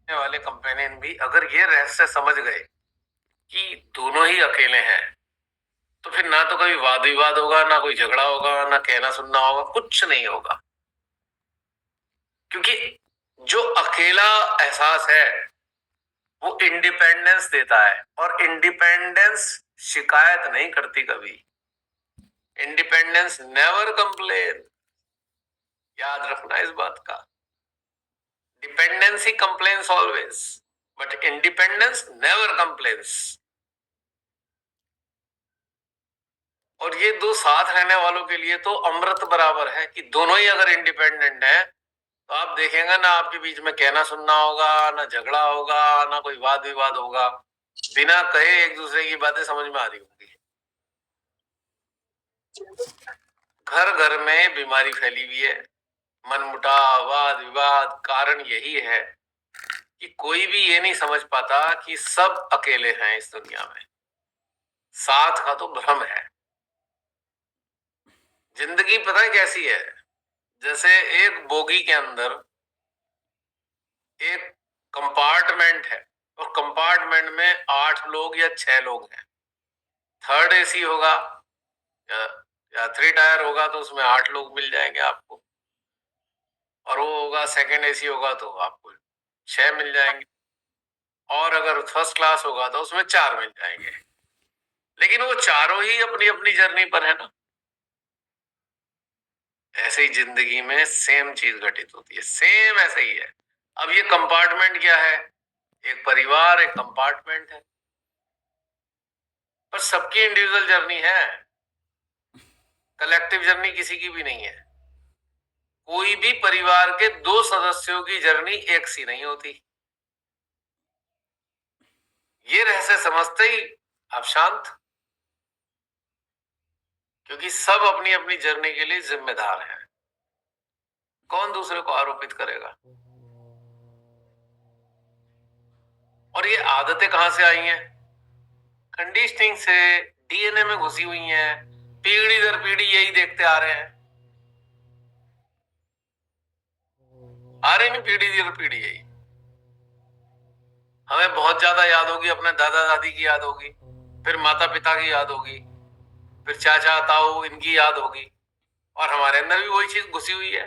वाले कंपेनियन भी अगर ये रहस्य समझ गए कि दोनों ही अकेले हैं, तो फिर ना तो कभी वाद विवाद होगा, ना कोई झगड़ा होगा, ना कहना सुनना होगा, कुछ नहीं होगा। क्योंकि जो अकेला एहसास है वो इंडिपेंडेंस देता है, और इंडिपेंडेंस शिकायत नहीं करती कभी। इंडिपेंडेंस नेवर कंप्लेन, याद रखना इस बात का। Dependency complains always, but independence never complains. और ये दो साथ रहने वालों के लिए तो अमृत बराबर है कि दोनों ही अगर इंडिपेंडेंट हैं तो आप देखेंगे ना आपके बीच में कहना सुनना होगा, ना झगड़ा होगा, ना कोई वाद विवाद होगा, बिना कहे एक दूसरे की बातें समझ में आ रही होंगी। घर घर में बीमारी फैली हुई है, मनमुटाव, वाद विवाद। कारण यही है कि कोई भी ये नहीं समझ पाता कि सब अकेले हैं इस दुनिया में, साथ का तो भ्रम है। जिंदगी पता है कैसी है, जैसे एक बोगी के अंदर एक कंपार्टमेंट है, और कंपार्टमेंट में 8 लोग या 6 लोग हैं। थर्ड एसी होगा या 3 टायर होगा तो उसमें 8 लोग मिल जाएंगे आपको, और वो होगा सेकंड एसी होगा तो आपको 6 मिल जाएंगे, और अगर फर्स्ट क्लास होगा तो उसमें 4 मिल जाएंगे। लेकिन वो चारों ही अपनी अपनी जर्नी पर है ना। ऐसे ही जिंदगी में सेम चीज घटित होती है, सेम ऐसा ही है। अब ये कंपार्टमेंट क्या है, एक परिवार, एक कंपार्टमेंट है, पर सबकी इंडिविजुअल जर्नी है, कलेक्टिव जर्नी किसी की भी नहीं है। कोई भी परिवार के 2 सदस्यों की जर्नी एक सी नहीं होती। ये रहस्य समझते ही आप शांत, क्योंकि सब अपनी अपनी जर्नी के लिए जिम्मेदार हैं। कौन दूसरे को आरोपित करेगा? और ये आदतें कहां से आई हैं? कंडीशनिंग से, डीएनए में घुसी हुई हैं, पीढ़ी दर पीढ़ी यही देखते आ रहे हैं, आ रही नहीं पीढ़ी दर पीढ़ी यही। हमें बहुत ज्यादा याद होगी, अपने दादा दादी की याद होगी, फिर माता पिता की याद होगी, फिर चाचा ताऊ इनकी याद होगी, और हमारे अंदर भी वही चीज घुसी हुई है।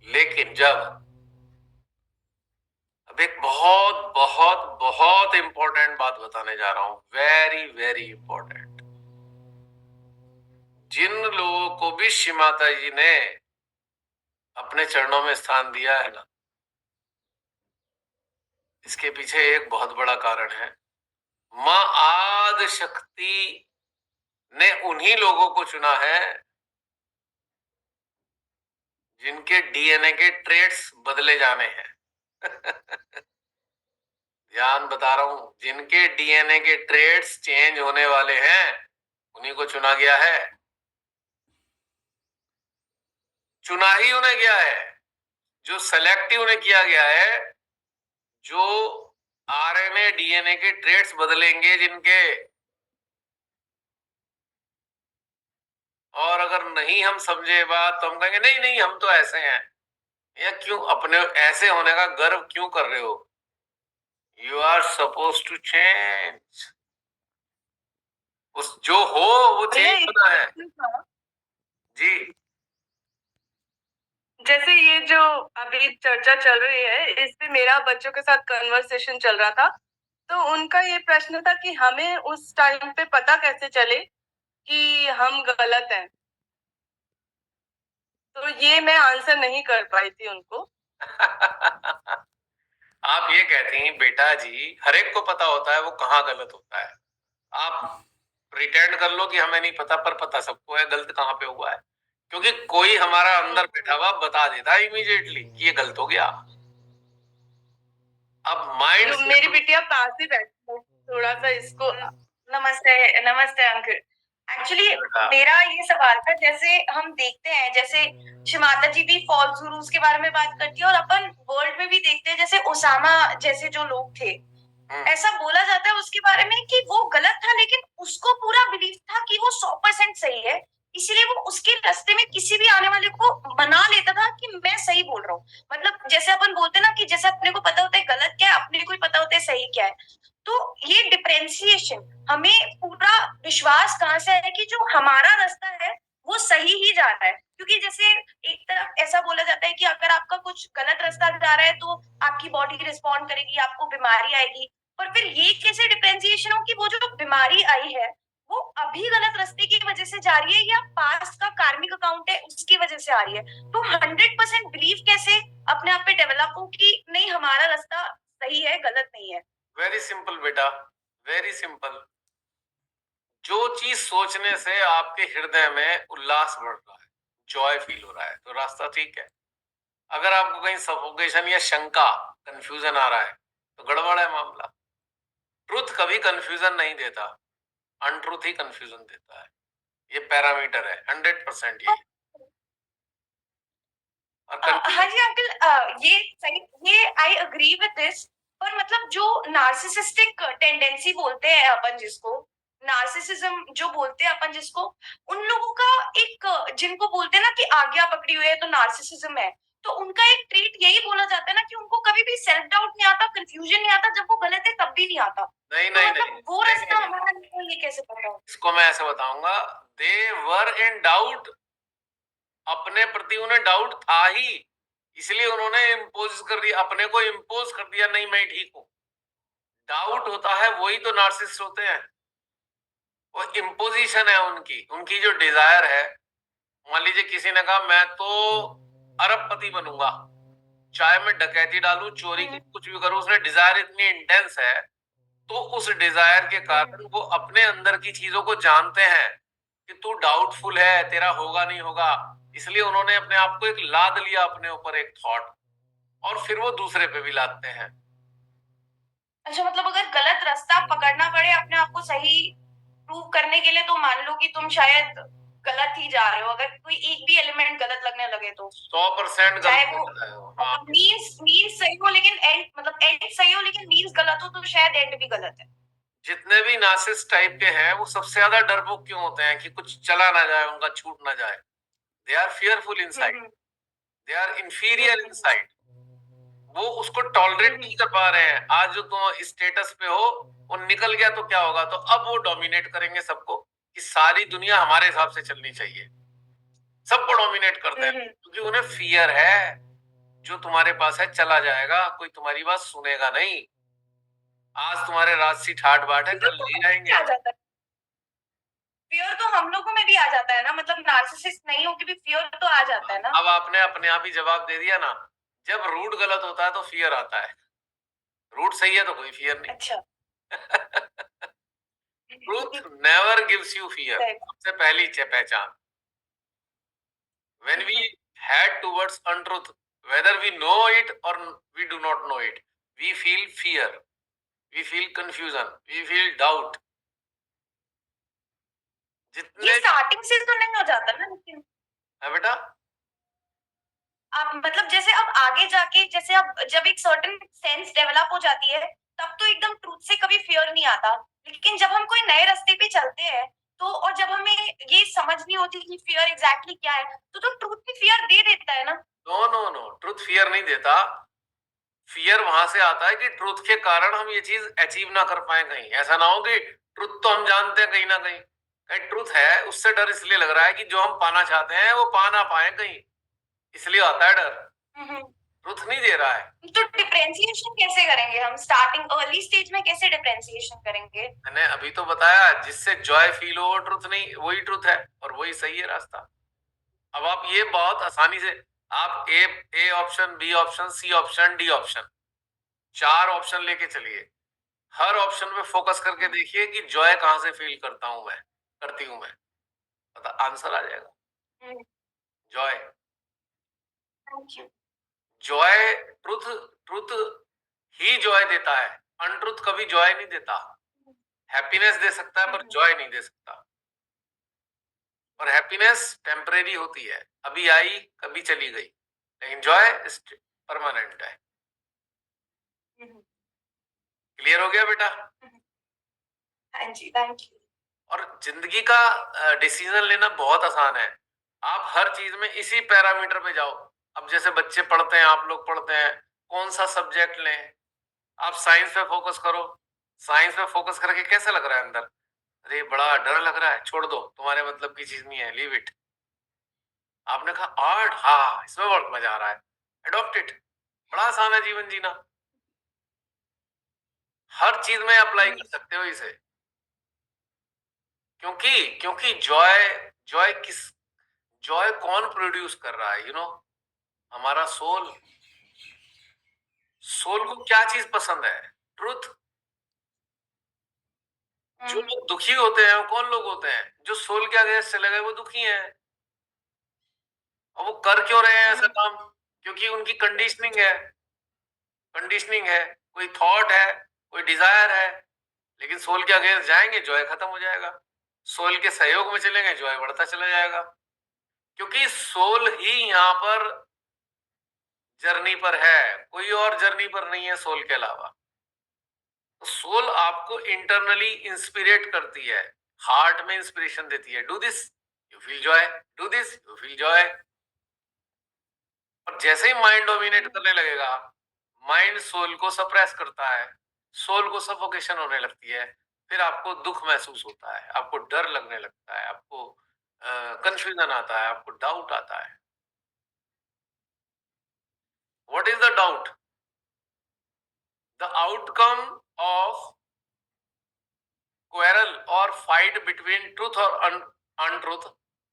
लेकिन जब अब एक बहुत बहुत बहुत इंपॉर्टेंट बात बताने जा रहा हूं, वेरी वेरी इंपॉर्टेंट। जिन लोगों को भी श्री माता जी ने अपने चरणों में स्थान दिया है ना, इसके पीछे एक बहुत बड़ा कारण है। मां आदि शक्ति ने उन्हीं लोगों को चुना है जिनके डीएनए के ट्रेट्स बदले जाने हैं। ध्यान बता रहा हूं, जिनके डीएनए के ट्रेट्स चेंज होने वाले हैं उन्हीं को चुना गया है। चुना ही उन्हें गया है, जो सेलेक्ट ही उन्हें किया गया है, जो आरएनए डीएनए के ट्रेट्स बदलेंगे जिनके। और अगर नहीं हम समझे बात तो हम कहेंगे नहीं नहीं हम तो ऐसे हैं। या क्यों अपने ऐसे होने का गर्व क्यों कर रहे हो? You are suppose to change. उस जो हो वो चेंज होना है। जी जैसे ये जो अभी चर्चा चल रही है, इस पे मेरा बच्चों के साथ कन्वर्सेशन चल रहा था, तो उनका ये प्रश्न था कि हमें उस टाइम पे पता कैसे चले कि हम गलत हैं। तो ये मैं आंसर नहीं कर पाई थी उनको। आप ये कहती हैं बेटा जी हर एक को पता होता है वो कहाँ गलत होता है। आप प्रिटेंड कर लो कि हमें नहीं पता, पर पता सबको है गलत कहाँ पे हुआ है, क्योंकि कोई हमारा अंदर बैठा हुआ बता देता है इमीडिएटली कि ये गलत हो गया। अब माइंड मेरी बिटिया पास ही बैठी है, थोड़ा सा इसको। नमस्ते नमस्ते अंकल। एक्चुअली मेरा ये सवाल था, जैसे हम देखते हैं, जैसे शिमाता जी भी फॉल्स गुरुज के बारे में बात करती है, और अपन वर्ल्ड में भी देखते हैं, जैसे ओसामा जैसे जो लोग थे, ऐसा बोला जाता है उसके बारे में कि वो गलत था, लेकिन उसको पूरा बिलीव था कि वो 100% सही है, इसीलिए वो उसके रास्ते में किसी भी आने वाले को मना लेता था कि मैं सही यही बोल रहा हूँ। मतलब जैसे अपन बोलते हैं ना कि जैसे अपने को पता होता है गलत क्या है, अपने को ही पता होता है सही क्या है। तो ये डिफरेंशिएशन हमें पूरा विश्वास कहाँ से है कि जो हमारा रास्ता है वो सही ही जा रहा है। क्योंकि जैसे एक तरफ ऐसा बोला जाता है कि अगर आपका कुछ गलत रास्ता जा रहा है तो आपकी बॉडी रिस्पॉन्ड करेगी, आपको बीमारी आएगी। पर फिर ये कैसे डिफरेंशिएशन हो कि वो जो बीमारी आई है वो अभी गलत रास्ते की वजह से जा रही है या पास्ट का कार्मिक अकाउंट है उसकी वजह से आ रही है। तो 100% बिलीव कैसे अपने आप पे डेवलप हो कि नहीं हमारा रास्ता सही है, गलत नहीं है। वेरी सिंपल बेटा, वेरी सिंपल। जो चीज सोचने से आपके हृदय में उल्लास बढ़ रहा है, जॉय फील हो रहा है, तो रास्ता ठीक है। अगर आपको कहीं सफोकेशन या शंका, कंफ्यूजन आ रहा है, तो गड़बड़ है मामला। ट्रुथ कभी कंफ्यूजन नहीं देता, अनट्रुथ ही कंफ्यूजन देता है। ये पैरामीटर है 100% ये। हाँ जी अंकल, ये सही, ये आई अग्री विद दिस। पर मतलब जो नार्सिसिस्टिक टेंडेंसी बोलते हैं अपन जिसको, नार्सिसिज्म जो बोलते हैं अपन जिसको, उन लोगों का एक, जिनको बोलते हैं ना कि आज्ञा पकड़ी हुई है तो नार्सिसिज्म है, तो उनका एक ट्रीट यही बोला जाता है ना कि उनको कभी भी सेल्फ डाउट नहीं आता, कंफ्यूजन नहीं आता, जब वो गलत है तब भी नहीं आता। नहीं तो नहीं मतलब नहीं, वो नहीं, रास्ता नहीं, हमारा नहीं है, ये कैसे पता? इसको मैं ऐसे बताऊंगा, दे वर इन डाउट। अपने प्रति उन्हें डाउट था ही, इसलिए उन्होंने इम्पोज कर दिया, अपने को इम्पोज कर दिया, नहीं मैं ठीक हूं। डाउट होता है वही तो नार्सिसिस्ट होते हैं। वो इम्पोजिशन है उनकी, उनकी जो डिजायर है। मान लीजिए किसी ने कहा मैं तो अरबपति बनूंगा, चाहे मैं डकैती डालूं, चोरी की, कुछ भी करूं, उसने डिजायर इतनी इंटेंस है, तो उस डिजायर के कारण वो अपने अंदर की चीजों को जानते हैं कि तू डाउटफुल है, तेरा होगा नहीं होगा, इसलिए उन्होंने अपने आप को एक लाद लिया अपने ऊपर एक थॉट, और फिर वो दूसरे पे भी लादते हैं। अच्छा, मतलब अगर गलत रास्ता पकड़ना पड़े अपने आप को सही प्रूव करने के लिए, तो मान लो कि तुम शायद गलत ही जा रहे हो, अगर कोई एक भी एलिमेंट गलत लगने लगे तो 100% चाहे गलत वो होता है वो। हाँ, मीन्स सही हो लेकिन एंड, मतलब एंड सही हो लेकिन मीन्स गलत हो, तो शायद एंड भी गलत है। जितने भी नार्सिसिस्ट टाइप के हैं वो सबसे ज्यादा डरपोक क्यों होते हैं कि कुछ चला ना जाए, उनका छूट ना जाए। They are fearful inside, they are inferior inside. वो उसको टॉलरेट नहीं कर पा रहे हैं। आज जो तुम स्टेटस पे हो, वो निकल गया तो क्या होगा, तो अब वो डोमिनेट करेंगे सबको, कि सारी दुनिया हमारे हिसाब से चलनी चाहिए, सबको डोमिनेट करते हैं, क्योंकि उन्हें फियर है जो तुम्हारे पास है चला जाएगा, कोई तुम्हारी बात सुनेगा नहीं। आज तुम्हारे राजसी ठाट बाट है, कल नहीं रहेंगे। आ जाता है फियर, तो हम लोगों में भी आ जाता है ना, मतलब नार्सिसिस्ट नहीं हो के भी फियर तो आ जाता है ना। अब आपने अपने आप ही जवाब दे दिया ना, जब रूट गलत होता है तो फियर आता है, रूट सही है तो कोई फियर नहीं। अच्छा। Truth never gives you fear, सबसे पहली पहचान। when we head towards untruth, whether we know it or we do not know it, we feel fear, we feel confusion, we feel doubt। ये जितने स्टार्टिंग से तो नहीं हो जाता ना, लेकिन है बेटा, आप मतलब जैसे अब आगे जाके, जैसे अब जब एक सर्टेन सेंस डेवलप हो जाती है तब तो एकदम ट्रूथ से कभी फियर नहीं आता। लेकिन जब हम कोई नए रास्ते पे चलते हैं तो, और जब हमें ये समझ नहीं होती कि फियर एग्जैक्टली क्या है, तो ट्रूथ भी फियर दे देता है ना। No no no, truth fear नहीं देता। फियर वहां से आता है कि ट्रूथ के कारण हम ये चीज अचीव ना कर पाए कहीं। ऐसा ना हो कि ट्रूथ तो हम जानते हैं कहीं ना कहीं, कहीं ट्रूथ है, उससे डर इसलिए लग रहा है कि जो हम पाना चाहते हैं वो पा ना पाए कहीं, इसलिए आता है डर। ट्रूथ नहीं दे रहा है। तो डिफरेंशिएशन कैसे करेंगे हम, स्टार्टिंग अर्ली स्टेज में कैसे डिफरेंशिएशन करेंगे? मैंने अभी तो बताया, जिससे जॉय फील हो ट्रूथ नहीं, वही ट्रूथ है और वही सही है रास्ता। अब आप ये बहुत आसानी से, आप A option, B option, C option, D option, 4 option लेके चलिए। हर ऑप्शन पे फोकस करके देखिए कि जॉय कहां से फील करता हूं मैं, करती हूं मैं, पता आंसर आ जाएगा। Joy, thank you. Joy, truth, truth he Joy देता है, अनट्रूथ कभी जॉय नहीं देता। हैप्पीनेस दे सकता है पर जॉय नहीं दे सकता। और हैप्पीनेस टेम्परेरी होती है, अभी आई कभी चली गई, लेकिन जॉय परमानेंट है। क्लियर हो गया बेटा? हाँ जी, थैंक यू। और जिंदगी का डिसीजन लेना बहुत आसान है। आप हर चीज में इसी पैरामीटर पे जाओ, अब जैसे बच्चे पढ़ते हैं, आप लोग पढ़ते हैं, कौन सा सब्जेक्ट लें? आप साइंस पे फोकस करो। साइंस पे फोकस करके कैसा लग रहा है अंदर? अरे बड़ा डर लग रहा है, छोड़ दो, तुम्हारे मतलब की चीज नहीं है, लीव इट। आपने कहा आर्ट, हाँ इसमें बहुत मजा आ रहा है, अडॉप्ट इट। बड़ा आसान है जीवन जीना, हर चीज में अप्लाई कर सकते हो इसे। क्योंकि क्योंकि जॉय, जॉय किस, जॉय कौन प्रोड्यूस कर रहा है? हमारा सोल। सोल को क्या चीज पसंद है? ट्रुथ। जो लोग दुखी होते हैं वो कौन लोग होते हैं? जो सोल के अगेंस्ट चले गए वो दुखी हैं। और वो कर क्यों रहे हैं ऐसा काम? क्योंकि उनकी कंडीशनिंग है, कंडीशनिंग है, कोई थॉट है, कोई डिजायर है। लेकिन सोल के अगेंस्ट जाएंगे, जॉय खत्म हो जाएगा। सोल के सहयोग में चलेंगे, जॉय बढ़ता चला जाएगा। क्योंकि सोल ही यहाँ पर जर्नी पर है, कोई और जर्नी पर नहीं है सोल के अलावा। सोल आपको इंटरनली इंस्पिरेट करती है, हार्ट में इंस्पिरेशन देती है, do this you feel Joy, do this you feel Joy. और जैसे ही माइंड डोमिनेट करने लगेगा, माइंड सोल को सप्रेस करता है, सोल को सफोकेशन होने लगती है। फिर आपको दुख महसूस होता है, आपको डर लगने लगता है, आपको कंफ्यूजन आता है, आपको डाउट आता है। What is the doubt? The outcome of quarrel or fight between truth or untruth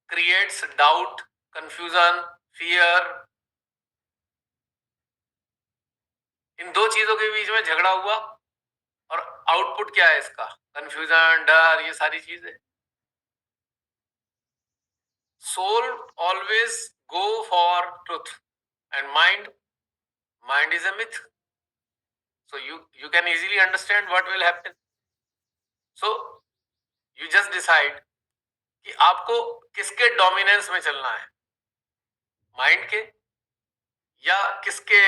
creates doubt, confusion, fear। इन दो चीजों के बीच में झगड़ा हुआ और आउटपुट क्या है इसका? कंफ्यूजन, डर, ये सारी चीजें। Soul always go for truth and mind is a myth. So you can easily understand what will happen. So you just decide कि आपको किसके डोमिनेंस में चलना है, माइंड के या किसके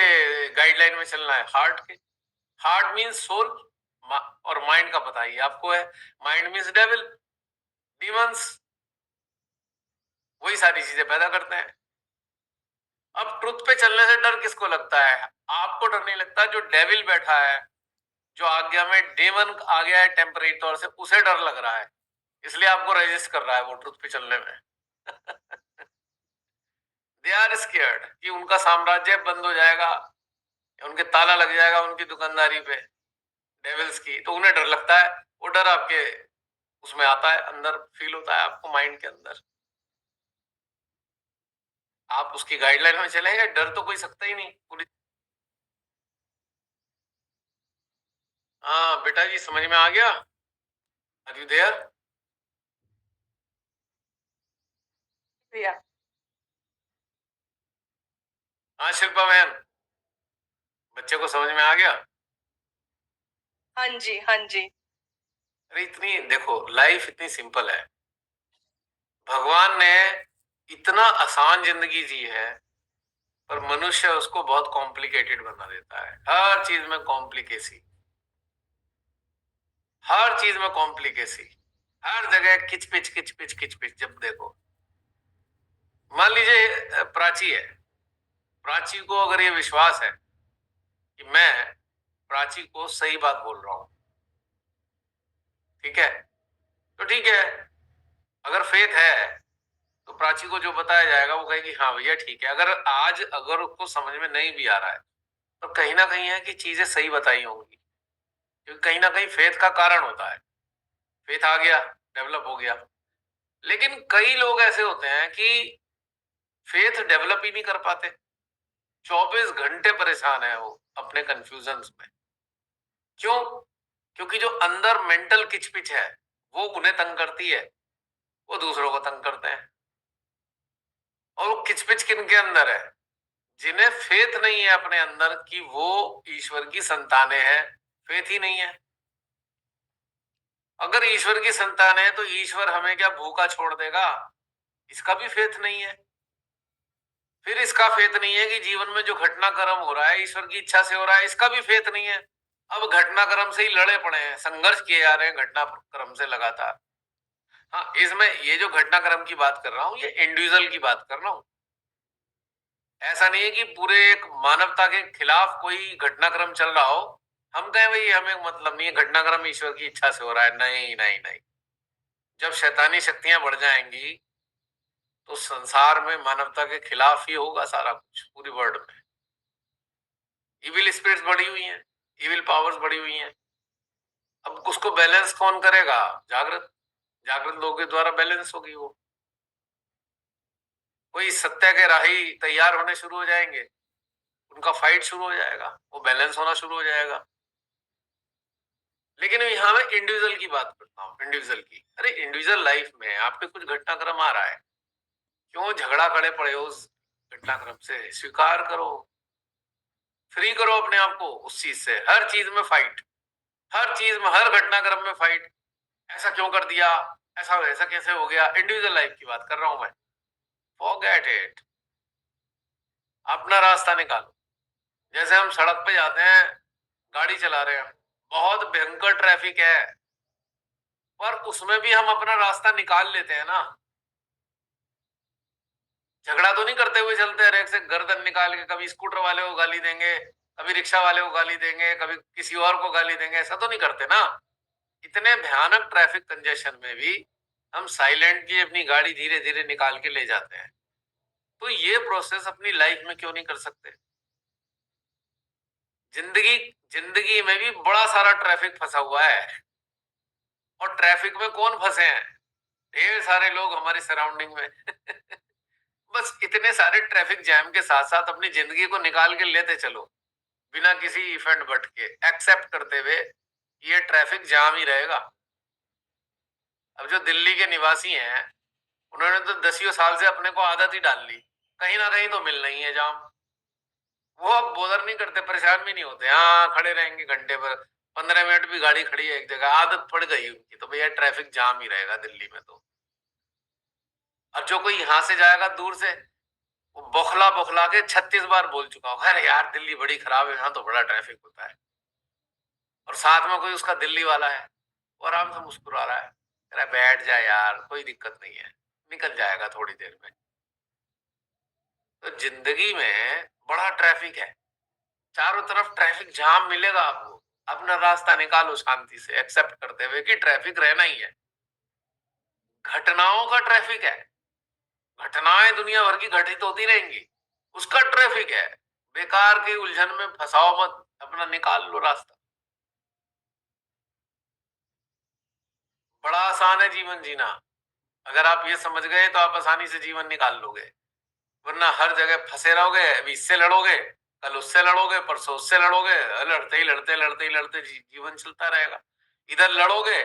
गाइडलाइन में चलना है, हार्ट के। हार्ट मीन्स सोल, और माइंड का पता ही आपको है, माइंड मीन्स डेविल, डीमंस। वही सारी चीजें पैदा करते हैं। अब ट्रुथ पे चलने से डर किसको लगता है? आपको डर नहीं लगता, जो डेविल बैठा है, जो आज्ञा में डेमन आ गया है टेम्परेरी तौर से, उसे डर लग रहा है, इसलिए आपको रेजिस्ट कर रहा है वो ट्रुथ पे चलने में। दे आर स्केयर्ड कि उनका साम्राज्य बंद हो जाएगा, उनके ताला लग जाएगा उनकी दुकानदारी पे, डेविल्स की। तो उन्हें डर लगता है, वो डर आपके उसमें आता है, अंदर फील होता है आपको, माइंड के अंदर। आप उसकी गाइडलाइन में चलेंगे, डर तो कोई सकता ही नहीं पूरी। हाँ बेटा जी, समझ में आ गया? Are you there? हाँ शिल्पा बहन, बच्चे को समझ में आ गया? हाँ जी, हाँ जी। अरे इतनी देखो, लाइफ इतनी सिंपल है। भगवान ने इतना आसान जिंदगी जी है, पर मनुष्य उसको बहुत कॉम्प्लिकेटेड बना देता है। हर चीज में कॉम्प्लिकेसी, हर चीज में कॉम्प्लिकेसी, हर जगह किचपिच किचपिच किचपिच। जब देखो, मान लीजिए प्राची है, प्राची को अगर ये विश्वास है कि मैं प्राची को सही बात बोल रहा हूं, ठीक है, तो ठीक है। अगर फेथ है तो प्राची को जो बताया जाएगा वो कहेगी हाँ भैया ठीक है। अगर उसको समझ में नहीं भी आ रहा है, तो कहीं ना कहीं है कि चीजें सही बताई होंगी, क्योंकि कहीं ना कहीं फेथ का कारण होता है। फेथ आ गया, डेवलप हो गया। लेकिन कई लोग ऐसे होते हैं कि फेथ डेवलप ही नहीं कर पाते, 24 घंटे परेशान है वो अपने कंफ्यूजन्स में। क्यों? क्योंकि जो अंदर मेंटल किचपिच है वो उन्हें तंग करती है, वो दूसरों को तंग करते हैं। और वो किचपिच किन के अंदर है? जिन्हें फेथ नहीं है अपने अंदर कि वो ईश्वर की संतानें हैं, फेथ ही नहीं है। अगर ईश्वर की संतान है तो ईश्वर हमें क्या भूखा छोड़ देगा? इसका भी फेथ नहीं है। फिर इसका फेथ नहीं है कि जीवन में जो घटनाक्रम हो रहा है ईश्वर की इच्छा से हो रहा है, इसका भी फेथ नहीं है। अब घटनाक्रम से ही लड़े पड़े हैं, संघर्ष किए जा रहे हैं घटनाक्रम से लगातार। हाँ, इसमें ये जो घटनाक्रम की बात कर रहा हूँ, ये इंडिविजुअल की बात कर रहा हूँ। ऐसा नहीं है कि पूरे एक मानवता के खिलाफ कोई घटनाक्रम चल रहा हो, हम कहें भाई हमें मतलब नहीं है, घटनाक्रम ईश्वर की इच्छा से हो रहा है। नहीं नहीं नहीं, जब शैतानी शक्तियां बढ़ जाएंगी तो संसार में मानवता के खिलाफ ही होगा सारा कुछ, पूरी वर्ल्ड में इविल स्पिरिट्स बढ़ी हुई हैं, इविल पावर्स बढ़ी हुई हैं। अब उसको बैलेंस कौन करेगा? जागृत, जागृत लोगों के द्वारा बैलेंस होगी वो। कोई सत्य के राही तैयार होने शुरू हो जाएंगे, उनका फाइट शुरू हो जाएगा, वो बैलेंस होना शुरू हो जाएगा। लेकिन यहाँ मैं इंडिविजुअल की बात करता हूँ, इंडिविजुअल की। अरे इंडिविजुअल लाइफ में आपके कुछ घटनाक्रम आ रहा है, क्यों झगड़ा खड़े पड़े हो उस घटनाक्रम से? स्वीकार करो, फ्री करो अपने आप को उस चीज से। हर चीज में फाइट, हर चीज में, हर घटनाक्रम में फाइट। ऐसा क्यों कर दिया, ऐसा वैसा कैसे हो गया? इंडिविजुअल लाइफ की बात कर रहा हूं मैं। फॉरगेट इट, अपना रास्ता निकालो। जैसे हम सड़क पे जाते हैं, गाड़ी चला रहे हैं, बहुत भयंकर ट्रैफिक है, पर उसमें भी हम अपना रास्ता निकाल लेते हैं ना। झगड़ा तो नहीं करते हुए चलते हैं, से गर्दन निकाल के कभी स्कूटर वाले को गाली देंगे, कभी रिक्शा वाले को गाली देंगे, कभी किसी और को गाली देंगे, ऐसा तो नहीं करते ना। इतने भयानक ट्रैफिक कंजेशन में भी हम साइलेंटली अपनी गाड़ी धीरे धीरे निकाल के ले जाते हैं। तो ये प्रोसेस अपनी लाइफ में क्यों नहीं कर सकते? जिंदगी जिंदगी में भी बड़ा सारा ट्रैफिक फंसा हुआ है, और ट्रैफिक में कौन फंसे हैं? ढेर सारे लोग हमारे सराउंडिंग में। बस इतने सारे ट्रैफिक जैम के साथ साथ अपनी जिंदगी को निकाल के लेते चलो, बिना किसी इफेंट बट के, एक्सेप्ट करते हुए ये ट्रैफिक जाम ही रहेगा। अब जो दिल्ली के निवासी हैं, उन्होंने तो 10 साल से अपने को आदत ही डाल ली, कहीं ना कहीं तो मिलना ही है जाम। वो अब बोदर नहीं करते, परेशान भी नहीं होते, हाँ खड़े रहेंगे घंटे भर, 15 मिनट भी गाड़ी खड़ी है एक जगह, आदत पड़ गई उनकी, तो भैया ट्रैफिक जाम ही रहेगा दिल्ली में तो। अब जो कोई यहाँ से जाएगा दूर से, वो बौखला बौखला के 36 बार बोल चुका होगा, अरे यार दिल्ली बड़ी खराब है, यहाँ तो बड़ा ट्रैफिक होता है। और साथ में कोई उसका दिल्ली वाला है, वो आराम से मुस्कुरा रहा है, कह रहा है बैठ जाए यार, कोई दिक्कत नहीं है, निकल जाएगा थोड़ी देर में। तो जिंदगी में बड़ा ट्रैफिक है, चारों तरफ ट्रैफिक जाम मिलेगा आपको। अपना रास्ता निकालो शांति से, एक्सेप्ट करते हुए कि ट्रैफिक रहना ही है। घटनाओं का ट्रैफिक है, घटनाएं दुनिया भर की घटित होती रहेंगी, उसका ट्रैफिक है। बेकार के उलझन में फंसाओ मत, अपना निकाल लो रास्ता। बड़ा आसान है जीवन जीना, अगर आप ये समझ गए तो आप आसानी से जीवन निकाल लोगे। वरना हर जगह फंसे रहोगे, अभी इससे लड़ोगे, कल उससे लड़ोगे, परसों उससे लड़ोगे, लड़ते ही लड़ते लड़ते ही लड़ते जीवन चलता रहेगा। इधर लड़ोगे,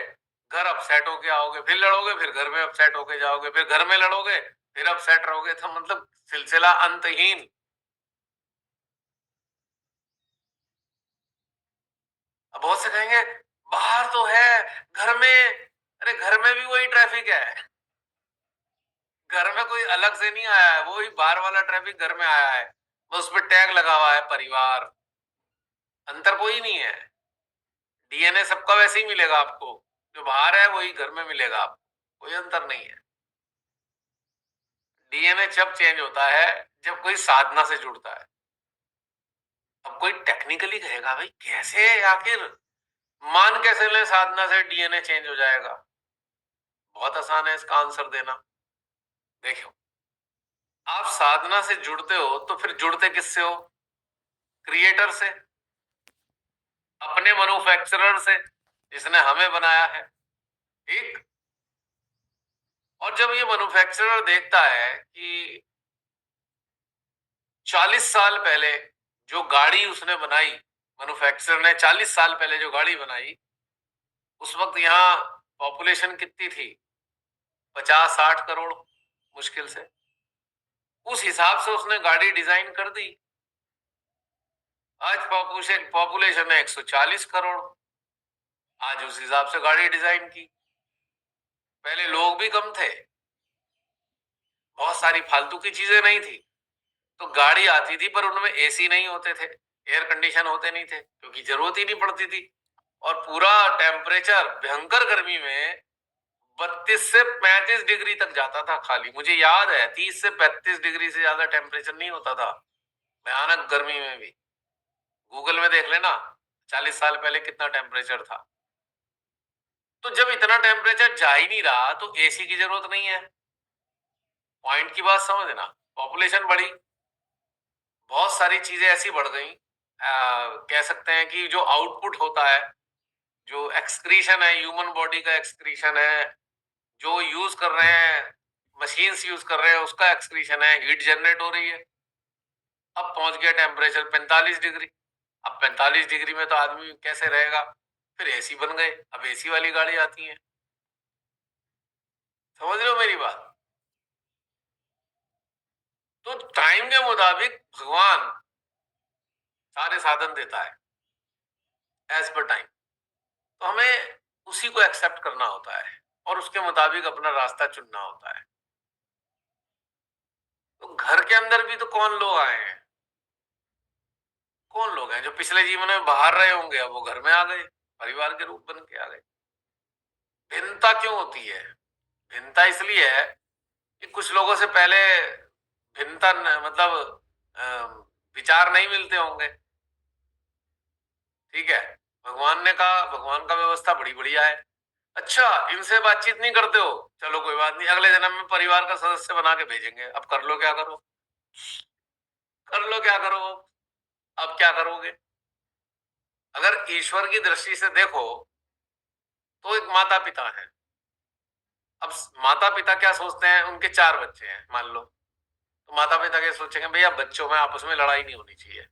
घर अपसेट होके आओगे, फिर लड़ोगे, फिर घर में अपसेट होके जाओगे, फिर घर में लड़ोगे, फिर अपसेट रहोगे, तो मतलब सिलसिला अंतहीन। अब बहुत से कहेंगे बाहर तो है, घर में, अरे घर में भी वही ट्रैफिक है। घर में कोई अलग से नहीं आया है, वही बाहर वाला ट्रैफिक घर में आया है, बस उस पर टैग लगा हुआ है परिवार। अंतर कोई नहीं है, डीएनए सबका वैसे ही मिलेगा आपको, जो बाहर है वही घर में मिलेगा आपको, कोई अंतर नहीं है। डीएनए जब चेंज होता है जब कोई साधना से जुड़ता है। अब कोई टेक्निकली कहेगा भाई कैसे, आखिर मान कैसे ले साधना से डीएनए चेंज हो जाएगा? बहुत आसान है इसका आंसर देना। देखो, आप साधना से जुड़ते हो तो फिर जुड़ते किससे हो? क्रिएटर से, अपने मैन्युफैक्चरर से, जिसने हमें बनाया है। ठीक। और जब ये मैन्युफैक्चरर देखता है कि 40 साल पहले जो गाड़ी उसने बनाई, मैन्युफैक्चरर ने 40 साल पहले जो गाड़ी बनाई, उस वक्त यहाँ पॉपुलेशन कितनी थी? 50-60 करोड़ मुश्किल से। उस हिसाब से उसने गाड़ी डिजाइन कर दी। आज पॉपुलेशन है 140 करोड़, आज उस हिसाब से गाड़ी डिजाइन की। पहले लोग भी कम थे, बहुत सारी फालतू की चीजें नहीं थी, तो गाड़ी आती थी पर उनमें एसी नहीं होते थे, एयर कंडीशन होते नहीं थे, क्योंकि जरूरत ही नहीं पड़ती थी। और पूरा टेम्परेचर, भयंकर गर्मी में 32 से 35 डिग्री तक जाता था खाली, मुझे याद है 30 से 35 डिग्री से ज्यादा टेम्परेचर नहीं होता था भयानक गर्मी में भी। गूगल में देख लेना 40 साल पहले कितना टेम्परेचर था। तो जब इतना टेम्परेचर जा ही नहीं रहा तो एसी की जरूरत नहीं है। पॉइंट की बात समझना, पॉपुलेशन बढ़ी, बहुत सारी चीजें ऐसी बढ़ गई, कह सकते हैं कि जो आउटपुट होता है, जो एक्सक्रीशन है, ह्यूमन बॉडी का एक्सक्रीशन है, जो यूज कर रहे हैं, मशीन्स यूज कर रहे हैं, उसका एक्सक्रीशन है, हीट जनरेट हो रही है। अब पहुंच गया टेम्परेचर 45 डिग्री। अब 45 डिग्री में तो आदमी कैसे रहेगा? फिर एसी बन गए, अब एसी वाली गाड़ी आती है। समझ रहे हो मेरी बात? तो टाइम के मुताबिक भगवान सारे साधन देता है एज पर टाइम, तो हमें उसी को एक्सेप्ट करना होता है और उसके मुताबिक अपना रास्ता चुनना होता है। तो घर के अंदर भी तो कौन लोग आए हैं, कौन लोग हैं जो पिछले जीवन में बाहर रहे होंगे, अब वो घर में आ गए, परिवार के रूप बन के आ गए। भिन्नता क्यों होती है? भिन्नता इसलिए है कि कुछ लोगों से पहले भिन्नता मतलब विचार नहीं मिलते होंगे। ठीक है, भगवान ने कहा, भगवान का व्यवस्था बड़ी बढ़िया है। अच्छा, इनसे बातचीत नहीं करते हो, चलो कोई बात नहीं, अगले जन्म में परिवार का सदस्य बना के भेजेंगे, अब कर लो क्या करो, कर लो क्या करो, अब क्या करोगे? अगर ईश्वर की दृष्टि से देखो तो एक माता पिता है। अब माता पिता क्या सोचते हैं, उनके 4 बच्चे हैं मान लो, तो माता पिता क्या सोचेंगे, भैया बच्चों में आपस में लड़ाई नहीं होनी चाहिए।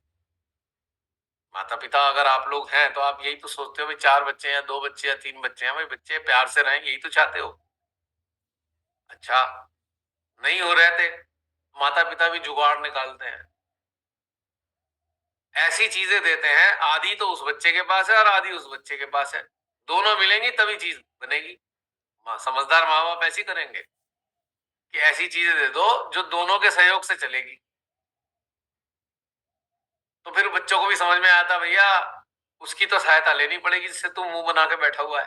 माता पिता अगर आप लोग हैं तो आप यही तो सोचते हो, भाई 4 बच्चे हैं, 2 बच्चे या 3 बच्चे हैं, भाई बच्चे प्यार से रहें, यही तो चाहते हो। अच्छा, नहीं हो रहे थे, माता पिता भी जुगाड़ निकालते हैं, ऐसी चीजें देते हैं, आधी तो उस बच्चे के पास है और आधी उस बच्चे के पास है, दोनों मिलेंगी तभी चीज बनेगी। समझदार माँ बाप ऐसी करेंगे कि ऐसी चीजें दे दो जो दोनों के सहयोग से चलेगी। तो फिर बच्चों को भी समझ में आता, भैया उसकी तो सहायता लेनी पड़ेगी जिससे तू मुंह बना के बैठा हुआ है।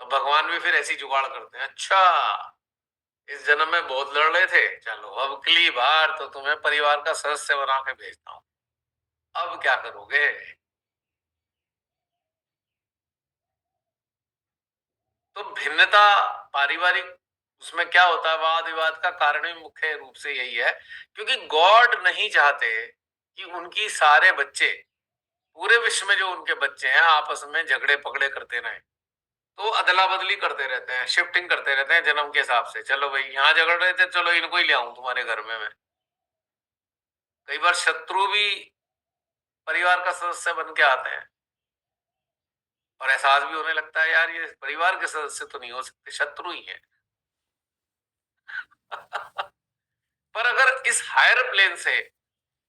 तो भगवान भी फिर ऐसी जुगाड़ करते हैं, अच्छा इस जन्म में बहुत लड़ रहे थे, चलो अब अगली बार तो तुम्हें परिवार का सदस्य बना के भेजता हूं, अब क्या करोगे? तो भिन्नता पारिवारिक उसमें क्या होता है, वाद विवाद का कारण भी मुख्य रूप से यही है, क्योंकि गॉड नहीं चाहते कि उनकी सारे बच्चे, पूरे विश्व में जो उनके बच्चे हैं, आपस में झगड़े पकड़े करते रहें। तो अदला बदली करते रहते हैं, शिफ्टिंग करते रहते हैं जन्म के हिसाब से, चलो भाई यहाँ झगड़ रहे थे, चलो इनको ही ले आऊं तुम्हारे घर में मैं। कई बार शत्रु भी परिवार का सदस्य बन के आते हैं और एहसास भी होने लगता है, यार ये परिवार के सदस्य तो नहीं हो सकते, शत्रु ही है। पर अगर इस हायर प्लेन से,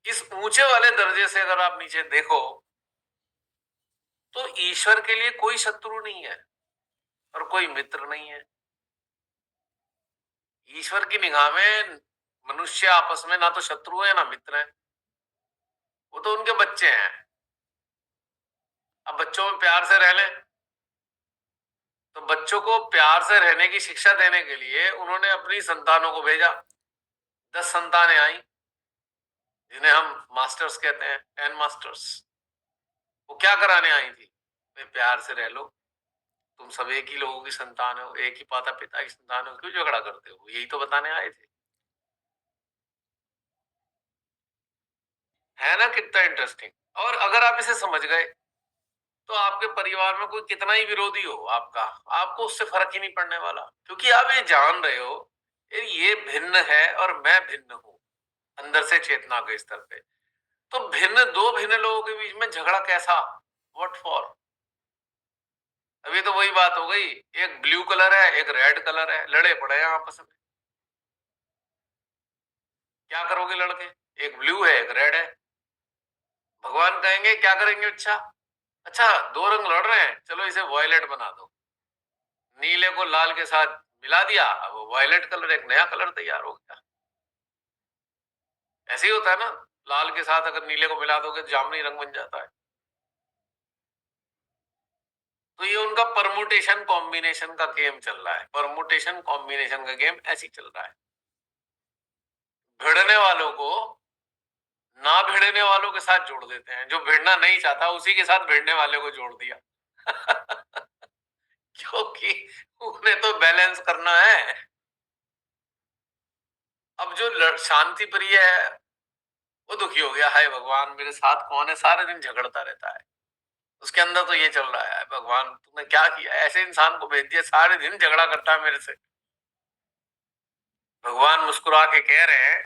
इस ऊंचे वाले दर्जे से अगर आप नीचे देखो तो ईश्वर के लिए कोई शत्रु नहीं है और कोई मित्र नहीं है। ईश्वर की निगाह में मनुष्य आपस में ना तो शत्रु है ना मित्र है, वो तो उनके बच्चे हैं। अब बच्चों में प्यार से रह लें, तो बच्चों को प्यार से रहने की शिक्षा देने के लिए उन्होंने अपनी संतानों को भेजा। 10 संतानें आई जिन्हें हम मास्टर्स कहते हैं, 10 मास्टर्स। वो क्या कराने आई थी? वे प्यार से रह लो, तुम सब एक ही लोगों की संतान हो, एक ही माता पिता की संतान हो, क्यों झगड़ा करते हो, यही तो बताने आए थे। है ना कितना इंटरेस्टिंग? और अगर आप इसे समझ गए तो आपके परिवार में कोई कितना ही विरोधी हो आपका, आपको उससे फर्क ही नहीं पड़ने वाला, क्योंकि आप ये जान रहे हो ये भिन्न है और मैं भिन्न हूं, अंदर से चेतना के स्तर पे। तो भिन्न, दो भिन्न लोगों के बीच में झगड़ा कैसा? What for? अभी तो वही बात हो गई, एक ब्लू कलर है एक रेड कलर है, लड़े पड़े हैं आपस में, क्या करोगे लड़के? एक ब्लू है एक रेड है। भगवान कहेंगे क्या करेंगे? अच्छा अच्छा, 2 रंग लड़ रहे हैं, चलो इसे वॉयलेट बना दो, नीले को लाल के साथ मिला दिया, अब वॉयलेट कलर, एक नया कलर तैयार हो गया। ऐसे ही होता है ना, लाल के साथ अगर नीले को मिला दोगे तो जामुनी रंग बन जाता है। तो ये उनका परमुटेशन कॉम्बिनेशन का गेम चल रहा है, परमुटेशन कॉम्बिनेशन का गेम ऐसे ही चल रहा है। भिड़ने वालों को ना भिड़ने वालों के साथ जोड़ देते हैं, जो भिड़ना नहीं चाहता उसी के साथ भिड़ने वाले को जोड़ दिया क्योंकि उन्हें तो बैलेंस करना है। अब जो शांति प्रिय है वो दुखी हो गया, हाय भगवान मेरे साथ कौन है, सारे दिन झगड़ता रहता है। उसके अंदर तो ये चल रहा है, भगवान तुमने क्या किया, ऐसे इंसान को भेज दिया सारे दिन झगड़ा करता है मेरे से। भगवान मुस्कुरा के कह रहे हैं,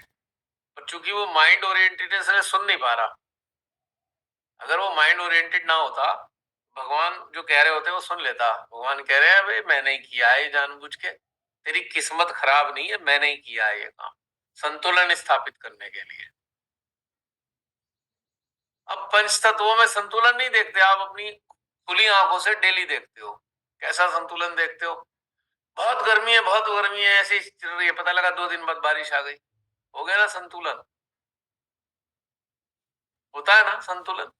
पर चूंकि वो माइंड ओरिएंटेड है सुन नहीं पा रहा। अगर वो माइंड ओरिएंटेड ना होता, भगवान जो कह रहे होते वो सुन लेता। भगवान कह रहे हैं भाई मैंने ही किया है जानबूझ के, तेरी किस्मत खराब नहीं है, मैंने ही किया है ये काम संतुलन स्थापित करने के लिए। अब पंच तत्वों में संतुलन नहीं देखते आप, अपनी खुली आंखों से डेली देखते हो। कैसा संतुलन देखते हो? बहुत गर्मी है, बहुत गर्मी है, ऐसे चल रही है, पता लगा 2 दिन बाद बारिश आ गई, हो गया ना संतुलन। होता है ना संतुलन,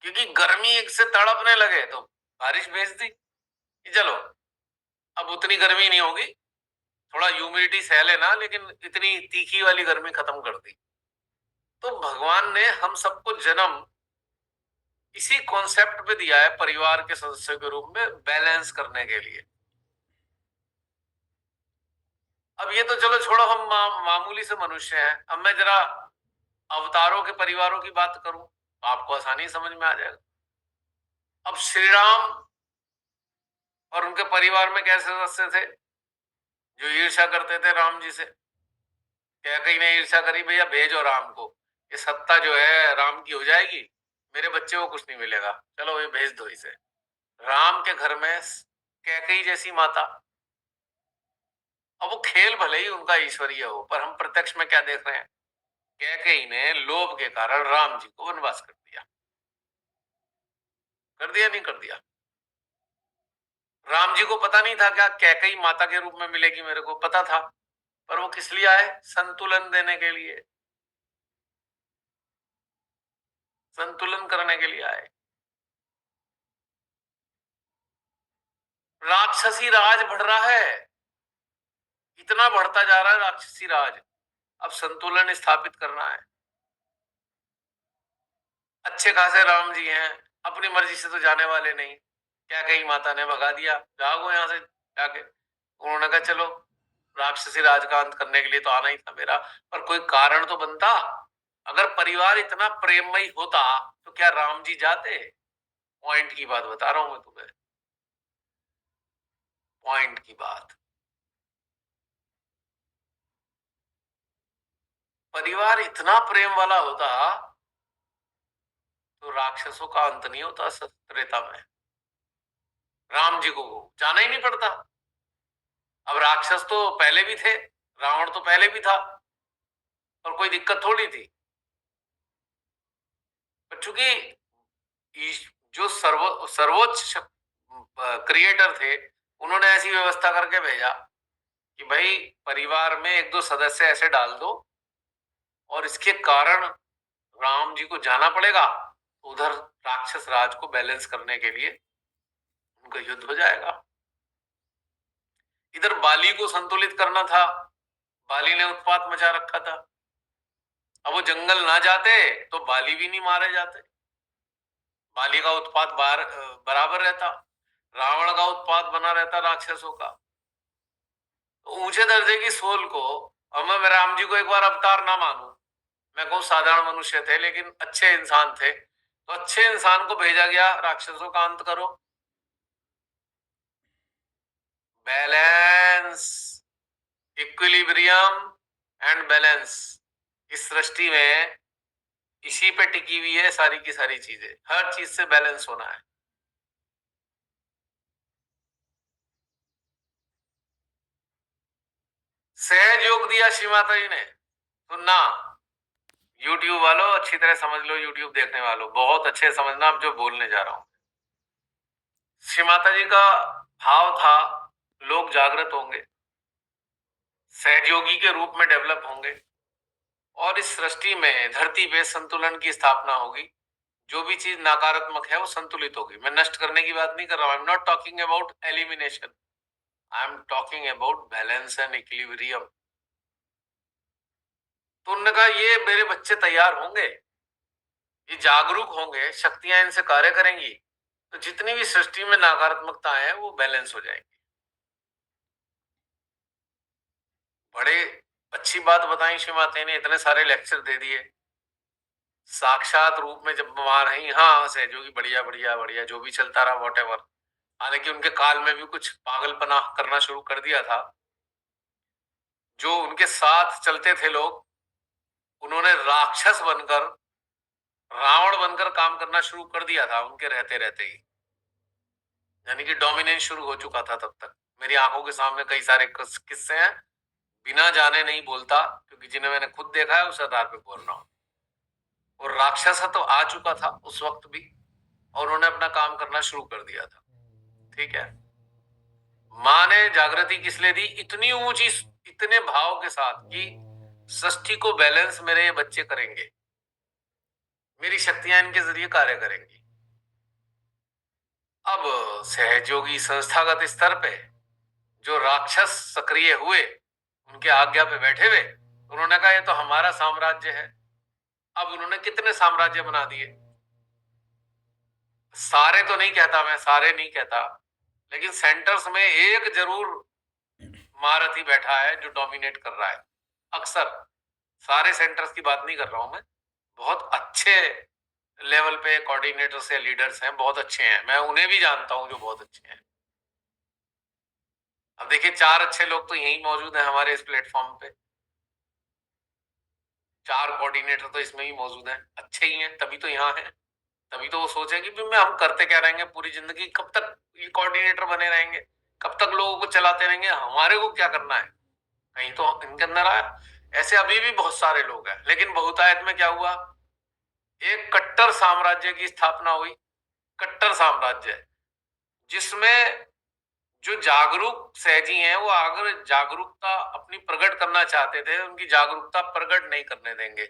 क्योंकि गर्मी एक से तड़पने लगे तो बारिश भेज दी कि चलो अब उतनी गर्मी नहीं होगी, थोड़ा ह्यूमिडिटी सह लेना, लेकिन इतनी तीखी वाली गर्मी खत्म कर दी। तो भगवान ने हम सबको जन्म इसी कॉन्सेप्ट पे दिया है, परिवार के सदस्यों के रूप में बैलेंस करने के लिए। अब ये तो चलो छोड़ो, हम मामूली से मनुष्य हैं। अब मैं जरा अवतारों के परिवारों की बात करूं तो आपको आसानी समझ में आ जाएगा। अब श्री राम और उनके परिवार में कैसे सदस्य थे जो ईर्ष्या करते थे राम जी से? कैकई ने ईर्ष्या करी, भैया भेजो राम को, ये सत्ता जो है राम की हो जाएगी, मेरे बच्चे को कुछ नहीं मिलेगा, चलो ये भेज दो इसे। राम के घर में कैकई जैसी माता। अब वो खेल भले ही उनका ईश्वरीय हो, पर हम प्रत्यक्ष में क्या देख रहे हैं? कैकई ने लोभ के कारण राम जी को वनवास कर दिया। कर दिया नहीं कर दिया? राम जी को पता नहीं था क्या कैकई माता के रूप में मिलेगी, मेरे को पता था, पर वो किस लिए आए? संतुलन देने के लिए, संतुलन करने के लिए आए। राक्षसी राज बढ़ रहा है, इतना बढ़ता जा रहा है राक्षसी राज। अब संतुलन स्थापित करना है। अच्छे खासे राम जी हैं, अपनी मर्जी से तो जाने वाले नहीं, क्या कहीं माता ने भगा दिया, जाओ यहां से जाके। उन्होंने कहा चलो राक्षसी राज का अंत करने के लिए तो आना ही था मेरा, पर कोई कारण तो बनता। अगर परिवार इतना प्रेममय होता तो क्या राम जी जाते? पॉइंट की बात बता रहा हूं मैं तुम्हें, पॉइंट की बात। परिवार इतना प्रेम वाला होता तो राक्षसों का अंत नहीं होता त्रेता में, राम जी को जाना ही नहीं पड़ता। अब राक्षस तो पहले भी थे, रावण तो पहले भी था, और कोई दिक्कत थोड़ी थी। चूंकि जो सर्वोच्च क्रिएटर थे, उन्होंने ऐसी व्यवस्था करके भेजा कि भाई परिवार में 1-2 सदस्य ऐसे डाल दो और इसके कारण राम जी को जाना पड़ेगा, उधर राक्षस राज को बैलेंस करने के लिए उनका युद्ध हो जाएगा। इधर बाली को संतुलित करना था, बाली ने उत्पात मचा रखा था। अब वो जंगल ना जाते तो बाली भी नहीं मारे जाते, बाली का उत्पात बराबर रहता, रावण का उत्पात बना रहता राक्षसों का। तो ऊंचे दर्जे की सोल को, अब मैं राम जी को एक बार अवतार ना मानूं, मैं कहूं साधारण मनुष्य थे लेकिन अच्छे इंसान थे, तो अच्छे इंसान को भेजा गया राक्षसों का अंत करो। बैलेंस, इक्विलिब्रियम एंड बैलेंस, इस सृष्टि में इसी पे टिकी हुई है सारी की सारी चीजें, हर चीज से बैलेंस होना है। सहज योग दिया श्री माता जी ने, सुनना यूट्यूब वालों, अच्छी तरह समझ लो, यूट्यूब देखने वालों बहुत अच्छे समझना अब जो बोलने जा रहा हूं। श्री माता जी का भाव था लोग जागृत होंगे, सहयोगी के रूप में डेवलप होंगे, और इस सृष्टि में धरती पे संतुलन की स्थापना होगी, जो भी चीज नकारात्मक है वो संतुलित होगी। मैं नष्ट करने की बात नहीं कर रहा हूं। I am not talking about elimination, I am talking about balance and equilibrium. तो उन्होंने कहा ये मेरे बच्चे तैयार होंगे, ये जागरूक होंगे, शक्तियां इनसे कार्य करेंगी, तो जितनी भी सृष्टि में नकारात्मकता है वो बैलेंस हो जाएंगी। बड़े अच्छी बात बताई श्रीमती ने, इतने सारे लेक्चर दे दिए साक्षात रूप में जब वहां रही। हाँ सहयोगी बढ़िया बढ़िया बढ़िया, जो भी चलता रहा वॉट एवर। हालांकि उनके काल में भी कुछ पागलपना करना शुरू कर दिया था। जो उनके साथ चलते थे लोग, उन्होंने राक्षस बनकर, रावण बनकर काम करना शुरू कर दिया था उनके रहते रहते ही। यानी कि डोमिनेंस शुरू हो चुका था तब तक। मेरी आंखों के सामने कई सारे किस्से हैं, बिना जाने नहीं बोलता, क्योंकि जिन्हें मैंने खुद देखा है उस आधार पे बोल रहा हूँ। और राक्षस तो आ चुका था उस वक्त भी, और उन्होंने अपना काम करना शुरू कर दिया था। ठीक है, माँ ने जागृति किस लिए दी? इतनी ऊंची, इतने भाव के साथ कि सृष्टि को बैलेंस मेरे ये बच्चे करेंगे, मेरी शक्तियां इनके जरिए कार्य करेंगी। अब सहयोगी संस्थागत स्तर पे जो राक्षस सक्रिय हुए, उनके आज्ञा पे बैठे हुए, उन्होंने कहा ये तो हमारा साम्राज्य है। अब उन्होंने कितने साम्राज्य बना दिए, सारे तो नहीं कहता मैं, सारे नहीं कहता, लेकिन सेंटर्स में एक जरूर महारथी बैठा है जो डोमिनेट कर रहा है। अक्सर सारे सेंटर्स की बात नहीं कर रहा हूं मैं, बहुत अच्छे लेवल पे कोऑर्डिनेटर्स या लीडर्स हैं, बहुत अच्छे हैं, मैं उन्हें भी जानता हूं जो बहुत अच्छे हैं। अब देखिए 4 अच्छे लोग तो यहीं मौजूद हैं हमारे इस प्लेटफॉर्म पे, 4 कोऑर्डिनेटर तो इसमें ही मौजूद हैं, अच्छे ही हैं, तभी तो यहाँ हैं। तभी तो वो सोचेंगे कि हम करते क्या रहेंगे पूरी जिंदगी, कब तक ये कोऑर्डिनेटर बने रहेंगे, कब तक लोगों को चलाते रहेंगे, हमारे को क्या करना है, कहीं तो इनके अंदर आया। ऐसे अभी भी बहुत सारे लोग हैं, लेकिन बहुतायत में क्या हुआ, एक कट्टर साम्राज्य की स्थापना हुई। कट्टर साम्राज्य जिसमें जो जागरूक सहजी हैं वो अगर जागरूकता अपनी प्रकट करना चाहते थे, उनकी जागरूकता प्रकट नहीं करने देंगे,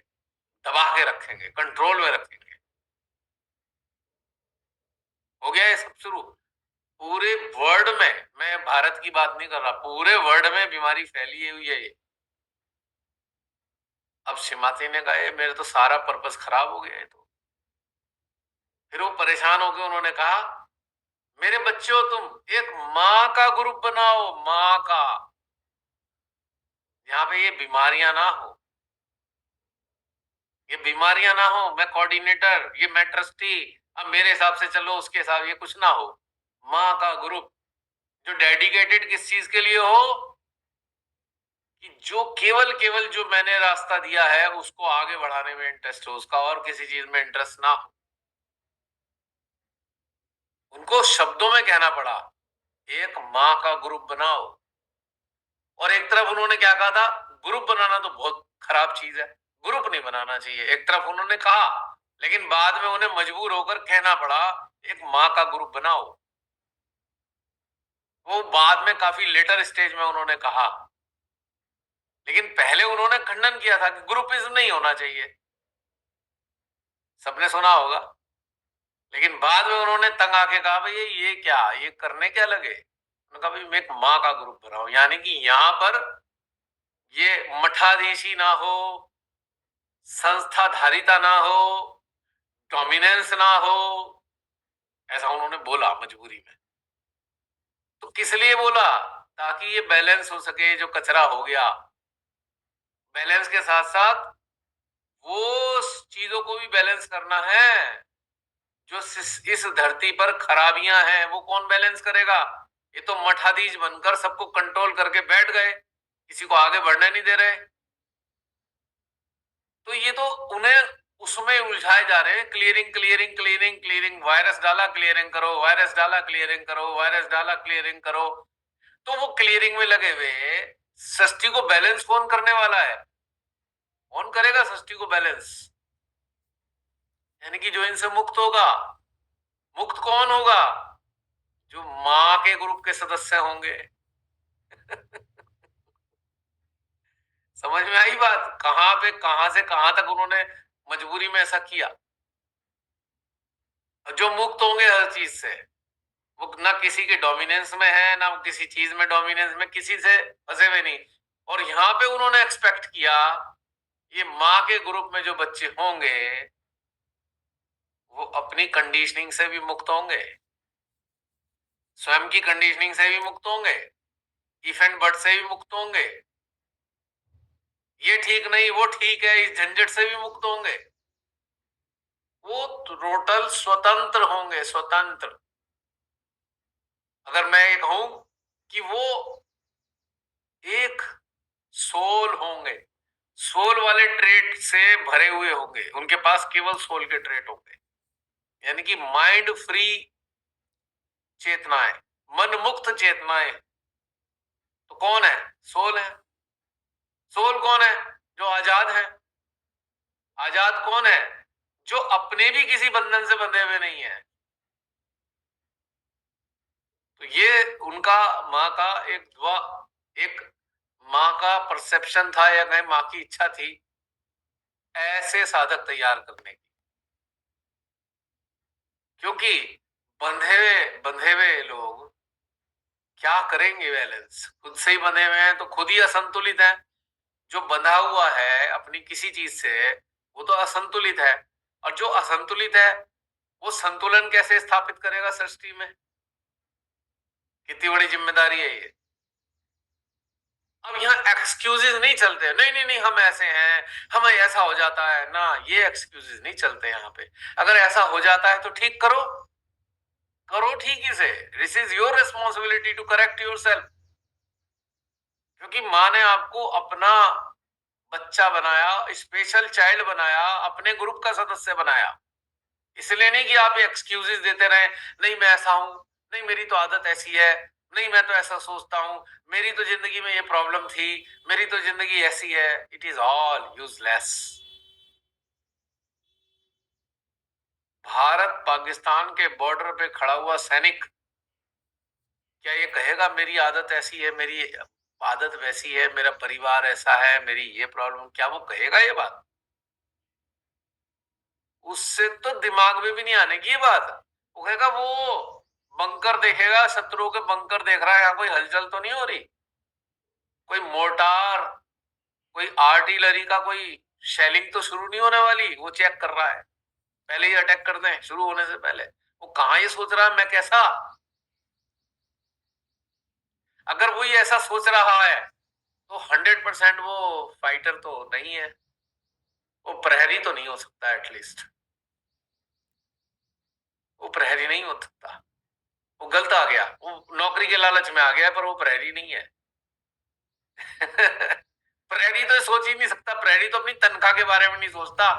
दबा के रखेंगे, कंट्रोल में रखेंगे। हो गया ये सब शुरू। पूरे वर्ल्ड में, मैं भारत की बात नहीं कर रहा, पूरे वर्ल्ड में बीमारी फैली हुई है ये। अब श्रीमती ने कहा ये मेरे तो सारा पर्पस खराब हो गया है। तो फिर वो परेशान होकर उन्होंने कहा मेरे बच्चों तुम एक माँ का ग्रुप बनाओ, माँ का, यहाँ पे ये बीमारियां ना हो, ये बीमारियां ना हो, मैं कोऑर्डिनेटर, ये मैं ट्रस्टी, अब मेरे हिसाब से चलो उसके हिसाब, ये कुछ ना हो। माँ का ग्रुप जो डेडिकेटेड किस चीज के लिए हो, कि जो केवल केवल जो मैंने रास्ता दिया है उसको आगे बढ़ाने में इंटरेस्ट हो, उसका और किसी चीज में इंटरेस्ट ना हो। उनको शब्दों में कहना पड़ा एक माँ का ग्रुप बनाओ। और एक तरफ उन्होंने क्या कहा था, ग्रुप बनाना तो बहुत खराब चीज है, ग्रुप नहीं बनाना चाहिए, एक तरफ उन्होंने कहा, लेकिन बाद में उन्हें मजबूर होकर कहना पड़ा एक माँ का ग्रुप बनाओ। वो बाद में काफी लेटर स्टेज में उन्होंने कहा, लेकिन पहले उन्होंने खंडन किया था कि ग्रुपिज्म नहीं होना चाहिए, सबने सुना होगा। लेकिन बाद में उन्होंने तंग आके कहा भाई ये क्या, ये करने क्या लगे, उन्होंने कहा भाई मैं एक माँ का ग्रुप बनाऊं, यानी कि यहाँ पर ये मठाधीशी ना हो, संस्थाधारिता ना हो, डोमिनेंस ना हो, ऐसा उन्होंने बोला मजबूरी में। तो किस लिए बोला, ताकि ये बैलेंस हो सके, जो कचरा हो गया, बैलेंस के साथ साथ वो चीजों को भी बैलेंस करना है। जो इस धरती पर खराबियां हैं वो कौन बैलेंस करेगा, ये तो मठाधीश बनकर सबको कंट्रोल करके बैठ गए, किसी को आगे बढ़ने नहीं दे रहे। तो ये तो उन्हें उसमें उलझाए जा रहे हैं, clearing clearing clearing clearing, virus डाला क्लियरिंग करो, वायरस डाला क्लियरिंग करो, वायरस डाला क्लियरिंग करो। तो वो क्लियरिंग में लगे हुए, सृष्टि को बैलेंस कौन करने वाला है, कौन करेगा सृष्टि को बैलेंस, यानी कि जो इनसे मुक्त होगा। मुक्त कौन होगा, जो माँ के ग्रुप के सदस्य होंगे। समझ में आई बात, कहां पे कहां से कहां तक उन्होंने मजबूरी में ऐसा किया। जो मुक्त होंगे हर चीज से, वो ना किसी के डोमिनेंस में है, ना किसी चीज में डोमिनेंस में, किसी से फंसे हुए नहीं। और यहाँ पे उन्होंने एक्सपेक्ट किया ये माँ के ग्रुप में जो बच्चे होंगे वो अपनी कंडीशनिंग से भी मुक्त होंगे, स्वयं की कंडीशनिंग से भी मुक्त होंगे, इफ एंड बट से भी मुक्त होंगे, ये ठीक नहीं वो ठीक है इस झंझट से भी मुक्त होंगे। वो टोटल स्वतंत्र होंगे, स्वतंत्र। अगर मैं ये कहूं कि वो एक सोल होंगे, सोल वाले ट्रेट से भरे हुए होंगे, उनके पास केवल सोल के ट्रेट होंगे, यानी कि माइंड फ्री चेतनाएं, मन मुक्त चेतनाएं। तो कौन है? सोल है। सोल कौन है? जो आजाद है। आजाद कौन है? जो अपने भी किसी बंधन से बंधे हुए नहीं है। तो ये उनका माँ का एक माँ का परसेप्शन था, या कहीं माँ की इच्छा थी ऐसे साधक तैयार करने की। क्योंकि बंधे हुए लोग क्या करेंगे बैलेंस? खुद से ही बंधे हुए हैं तो खुद ही असंतुलित है। जो बंधा हुआ है अपनी किसी चीज से वो तो असंतुलित है, और जो असंतुलित है वो संतुलन कैसे स्थापित करेगा सृष्टि में? कितनी बड़ी जिम्मेदारी है ये। अब यहाँ एक्सक्यूजेस नहीं चलते, नहीं नहीं नहीं हम ऐसे हैं, हमें ऐसा हो जाता है ना, ये एक्सक्यूजेस नहीं चलते यहाँ पे। अगर ऐसा हो जाता है तो ठीक करो, करो ठीक ही से। This is your responsibility to correct yourself. क्योंकि माँ ने आपको अपना बच्चा बनाया, स्पेशल चाइल्ड बनाया, अपने ग्रुप का सदस्य बनाया। इसलिए नहीं कि आप एक्सक्यूजेस देते रहे, नहीं मैं ऐसा हूं, नहीं मेरी तो आदत ऐसी है, नहीं मैं तो ऐसा सोचता हूं, मेरी तो जिंदगी में ये प्रॉब्लम थी, मेरी तो जिंदगी ऐसी है। It is all useless. Bharat Pakistan के बॉर्डर पे खड़ा हुआ सैनिक क्या ये कहेगा मेरी आदत ऐसी है, मेरी आदत वैसी है, मेरा परिवार ऐसा है, मेरी ये प्रॉब्लम? क्या वो कहेगा ये बात? उससे तो दिमाग में भी नहीं आने की ये बात। वो कहेगा वो बंकर देखेगा, शत्रुओं के बंकर देख रहा है, यहाँ कोई हलचल तो नहीं हो रही, कोई मोर्टार, कोई आर्टिलरी का कोई शेलिंग तो शुरू नहीं होने वाली, वो चेक कर रहा है पहले ही अटैक कर दें शुरू होने से पहले। वो कहाँ ये सोच रहा है मैं कैसा? अगर वो ये ऐसा सोच रहा है तो 100% वो फाइटर तो नहीं है, वो प्रहरी तो नहीं हो सकता। एटलीस्ट वो प्रहरी नहीं हो सकता। वो गलत आ गया, वो नौकरी के लालच में आ गया, पर वो प्रहरी नहीं है। प्रहरी तो सोच ही नहीं सकता। प्रहरी तो अपनी तनख्वाह के बारे में नहीं सोचता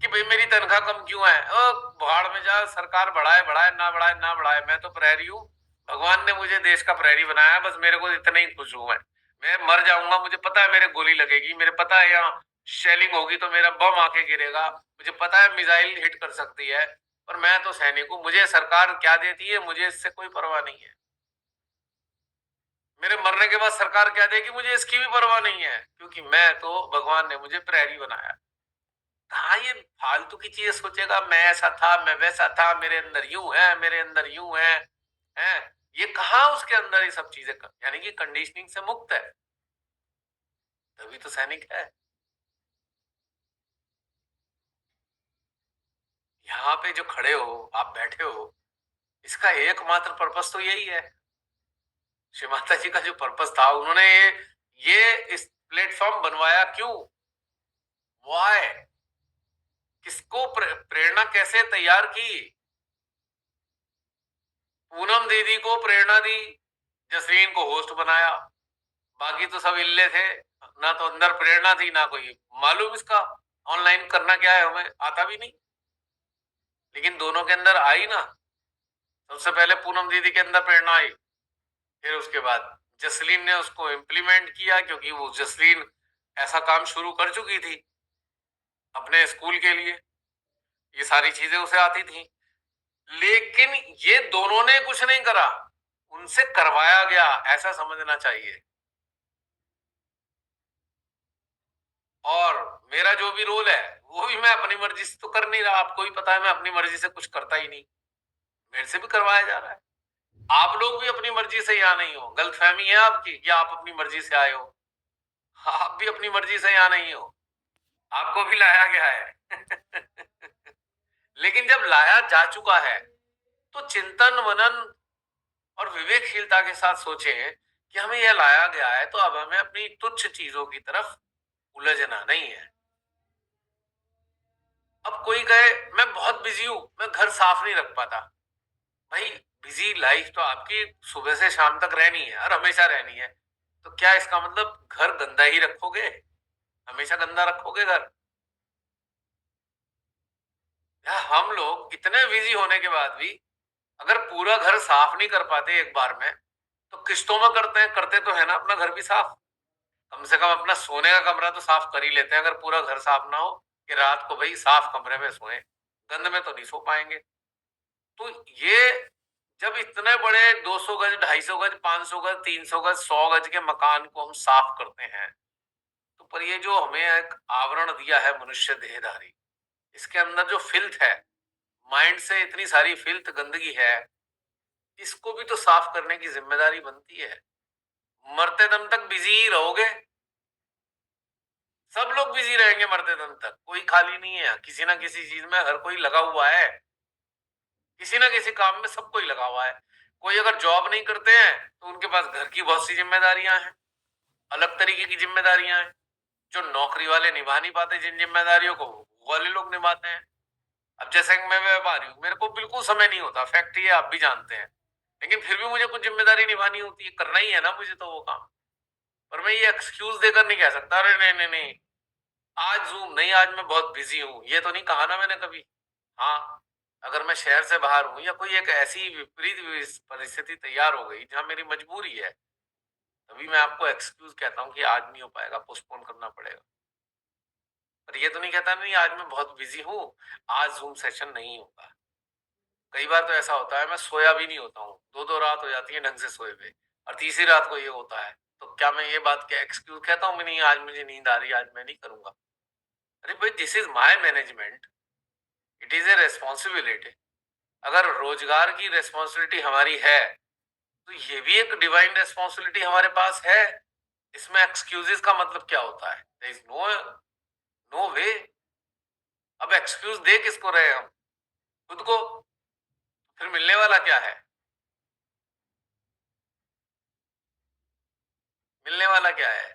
कि भाई मेरी तनख्वाह कम क्यों है, ओ भाड़ में जा, सरकार बढ़ाए बढ़ाए ना बढ़ाए ना बढ़ाए, मैं तो प्रहरी हूँ, भगवान ने मुझे देश का प्रहरी बनाया, बस मेरे को इतना ही खुश हूं मैं मर जाऊंगा, मुझे पता है मेरे गोली लगेगी, मेरे पता है यहाँ शेलिंग होगी तो मेरा बम आके गिरेगा, मुझे पता है मिसाइल हिट कर सकती है, पर मैं तो सैनिक हूँ, मुझे सरकार क्या देती है मुझे इससे कोई परवाह नहीं है। मेरे मरने के बाद सरकार क्या देगी मुझे इसकी भी परवाह नहीं है, क्योंकि मैं तो भगवान ने मुझे प्रहरी बनाया। कहा ये फालतू की चीजें सोचेगा, मैं ऐसा था, मैं वैसा था, मेरे अंदर यूं है, मेरे अंदर यूं है, हैं? ये कहा उसके अंदर ये सब चीजें यानी कि कंडीशनिंग से मुक्त है, तभी तो सैनिक है। यहाँ पे जो खड़े हो, आप बैठे हो, इसका एकमात्र पर्पस तो यही है। श्री माता जी का जो पर्पस था, उन्होंने ये इस प्लेटफॉर्म बनवाया क्यों? वाई? किसको प्रेरणा कैसे तैयार की? पूनम दीदी को प्रेरणा दी, जसरीन को होस्ट बनाया, बाकी तो सब इल्ले थे, ना तो अंदर प्रेरणा थी ना कोई मालूम इसका ऑनलाइन करना क्या है, हमें आता भी नहीं। लेकिन दोनों के अंदर आई ना, सबसे पहले पूनम दीदी के अंदर प्रेरणा आई, फिर उसके बाद जसलीन ने उसको इम्प्लीमेंट किया, क्योंकि वो जसलीन ऐसा काम शुरू कर चुकी थी अपने स्कूल के लिए, ये सारी चीजें उसे आती थी। लेकिन ये दोनों ने कुछ नहीं करा, उनसे करवाया गया, ऐसा समझना चाहिए। और मेरा जो भी रोल है वो भी मैं अपनी मर्जी से तो कर नहीं रहा, आपको भी पता है मैं अपनी मर्जी से कुछ करता ही नहीं, मेरे से भी करवाया जा रहा है। आप लोग भी अपनी मर्जी से यहाँ नहीं हो, गलतफहमी है आपकी कि आप अपनी मर्जी से आए हो, आप भी अपनी मर्जी से यहाँ नहीं हो, आपको भी लाया गया है। लेकिन जब लाया जा चुका है तो चिंतन मनन और विवेकशीलता के साथ सोचें कि हमें यह लाया गया है, तो अब हमें अपनी तुच्छ चीजों की तरफ उलझना नहीं है। अब कोई कहे मैं बहुत बिजी हूं, मैं घर साफ नहीं रख पाता, भाई बिजी लाइफ तो आपकी सुबह से शाम तक रहनी है और हमेशा रहनी है, तो क्या इसका मतलब घर गंदा ही रखोगे, हमेशा गंदा रखोगे घर? या हम लोग इतने बिजी होने के बाद भी अगर पूरा घर साफ नहीं कर पाते एक बार में, तो किश्तों में करते हैं, करते तो है ना अपना घर भी साफ, कम से कम अपना सोने का कमरा तो साफ कर ही लेते हैं, अगर पूरा घर साफ ना हो कि रात को भाई साफ कमरे में सोए, गंद में तो नहीं सो पाएंगे। तो ये जब इतने बड़े 200 गज, 250 गज, 500 गज, 300 गज, 100 गज के मकान को हम साफ करते हैं, तो पर ये जो हमें एक आवरण दिया है मनुष्य देहधारी, इसके अंदर जो फिल्थ है, माइंड से इतनी सारी फिल्थ गंदगी है, इसको भी तो साफ करने की जिम्मेदारी बनती है। मरते दम तक बिजी ही रहोगे, सब लोग बिजी रहेंगे मरते दम तक, कोई खाली नहीं है, किसी ना किसी चीज में हर कोई लगा हुआ है, किसी ना किसी काम में सब कोई लगा हुआ है। कोई अगर जॉब नहीं करते हैं तो उनके पास घर की बहुत सी जिम्मेदारियां हैं, अलग तरीके की जिम्मेदारियां हैं, जो नौकरी वाले निभा नहीं पाते जिन जिम्मेदारियों को, वो वाले लोग निभाते हैं। अब जैसे कि मैं व्यापारी हूँ, मेरे को बिल्कुल समय नहीं होता, फैक्ट ये आप भी जानते हैं, लेकिन फिर भी मुझे कुछ जिम्मेदारी निभानी होती है, करना ही है ना मुझे तो वो काम। पर मैं ये एक्सक्यूज देकर नहीं कह सकता अरे नहीं नहीं नहीं आज जूम नहीं, आज मैं बहुत बिजी हूँ, ये तो नहीं कहा ना मैंने कभी। हाँ, अगर मैं शहर से बाहर हूँ या कोई एक ऐसी विपरीत परिस्थिति तैयार हो गई जहां मेरी मजबूरी है, तभी मैं आपको एक्सक्यूज कहता हूँ कि आज नहीं हो पाएगा, पोस्टपोन करना पड़ेगा। पर ये तो नहीं कहता नहीं आज मैं बहुत बिजी हूँ, आज जूम सेशन नहीं होगा। कई बार तो ऐसा होता है मैं सोया भी नहीं होता हूँ, 2-2 रात हो जाती है ढंग से सोए हुए, और तीसरी रात को ये होता है, तो क्या मैं ये बात क्या एक्सक्यूज कहता हूँ, नहीं आज मुझे नींद आ रही है, आज मैं नहीं करूंगा? अरे भाई, this is my management, it is a responsibility. अगर रोजगार की रेस्पॉन्सिबिलिटी हमारी है, तो ये भी एक डिवाइन रेस्पॉन्सिबिलिटी हमारे पास है। इसमें एक्सक्यूजेस का मतलब क्या होता है? देयर इज नो नो वे। अब एक्सक्यूज दे किसको रहे हम? खुद को। फिर मिलने वाला क्या है? मिलने वाला क्या है?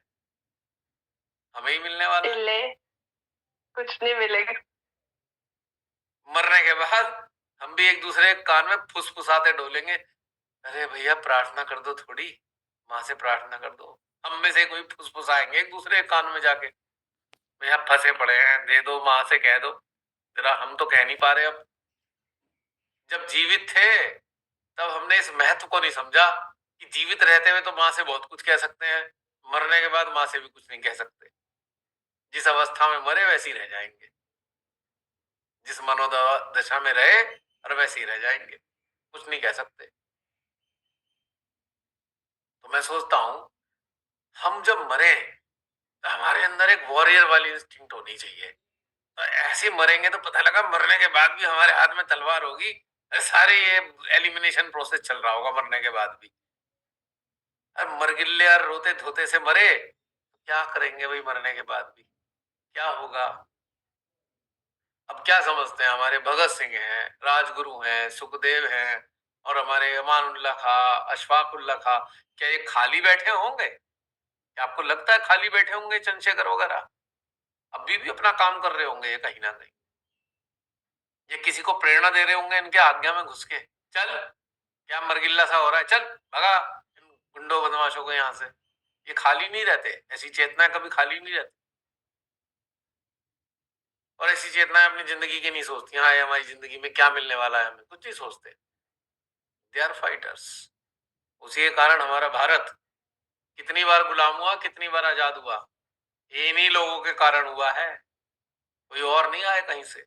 हमें ही मिलने वाला है। कुछ नहीं मिलेगा। मरने के बाद हम भी एक दूसरे के कान में फुसफुसाते डोलेंगे, अरे भैया प्रार्थना कर दो, थोड़ी माँ से प्रार्थना कर दो। हम में से कोई फुसफुसाएंगे एक दूसरे के कान में जाके, भैया फंसे पड़े हैं, दे दो, माँ से कह दो जरा, हम तो कह नहीं पा रहे। अब जब जीवित थे तब हमने इस महत्व को नहीं समझा कि जीवित रहते हुए तो माँ से बहुत कुछ कह सकते हैं, मरने के बाद माँ से भी कुछ नहीं कह सकते। जिस अवस्था में मरे वैसी रह जाएंगे, जिस मनोदशा में रहे और वैसे ही रह जाएंगे, कुछ नहीं कह सकते। तो मैं सोचता हूं हम जब मरे तो हमारे अंदर एक वॉरियर वाली इंस्टिंक्ट होनी चाहिए। तो ऐसे मरेंगे तो पता लगा मरने के बाद भी हमारे हाथ में तलवार होगी, सारे ये एलिमिनेशन प्रोसेस चल रहा होगा मरने के बाद भी। अब मरगिल्ले और रोते धोते से मरे, क्या करेंगे भाई मरने के बाद भी, क्या होगा? अब क्या समझते हैं, हमारे भगत सिंह हैं, राजगुरु हैं, सुखदेव हैं, और हमारे अमान उल्लाह खा, अशफाक उल्लाह खा, क्या ये खाली बैठे होंगे? क्या आपको लगता है खाली बैठे होंगे चंद्रशेखर वगैरह? अभी भी अपना काम कर रहे होंगे ये कहीं ना कहीं, ये किसी को प्रेरणा दे रहे होंगे इनके आज्ञा में घुस के, चल क्या मरगिल्ला सा हो रहा है, चल भगा इन गुंडों बदमाशों को यहाँ से। ये खाली नहीं रहते, ऐसी चेतनाएं कभी खाली नहीं रहती, और ऐसी चेतनाएं अपनी जिंदगी की नहीं सोचती, हाँ हमारी जिंदगी में क्या मिलने वाला है, हमें कुछ नहीं सोचते। They are fighters. उसी के कारण हमारा भारत कितनी बार गुलाम हुआ, कितनी बार आजाद हुआ, इन्हीं लोगों के कारण हुआ है, कोई और नहीं आया कहीं से।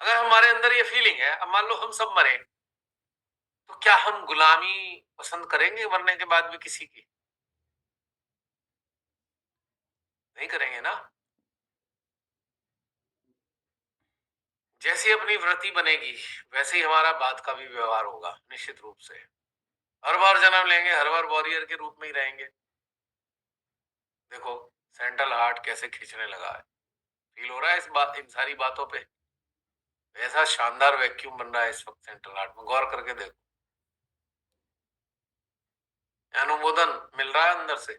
अगर हमारे अंदर ये फीलिंग है, अब मान लो हम सब मरे, तो क्या हम गुलामी पसंद करेंगे मरने के बाद भी किसी की? नहीं करेंगे ना। जैसी अपनी वृत्ति बनेगी वैसे ही हमारा बात का भी व्यवहार होगा, निश्चित रूप से। हर बार जन्म लेंगे, हर बार वॉरियर के रूप में ही रहेंगे। देखो सेंट्रल हार्ट कैसे खींचने लगा है, फील हो रहा है इन सारी बातों पे? ऐसा शानदार वैक्यूम बन रहा है इस वक्त सेंट्रल हार्ट में, गौर करके देखो। अनुमोदन मिल रहा है अंदर से,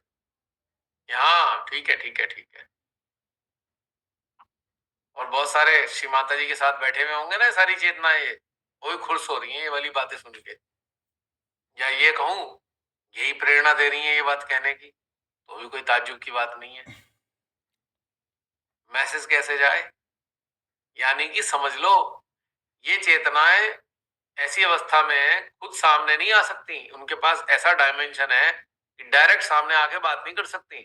हाँ ठीक है ठीक है ठीक है। और बहुत सारे श्री माता जी के साथ बैठे हुए होंगे ना सारी चेतनाएं, ये वो भी खुश हो रही हैं ये वाली बातें सुन के। या ये कहूं यही प्रेरणा दे रही है ये बात कहने की, तो भी कोई ताज्जुब की बात नहीं है। मैसेज कैसे जाए, यानी कि समझ लो ये चेतनाएं ऐसी अवस्था में है खुद सामने नहीं आ सकती, उनके पास ऐसा डायमेंशन है कि डायरेक्ट सामने आके बात नहीं कर सकती,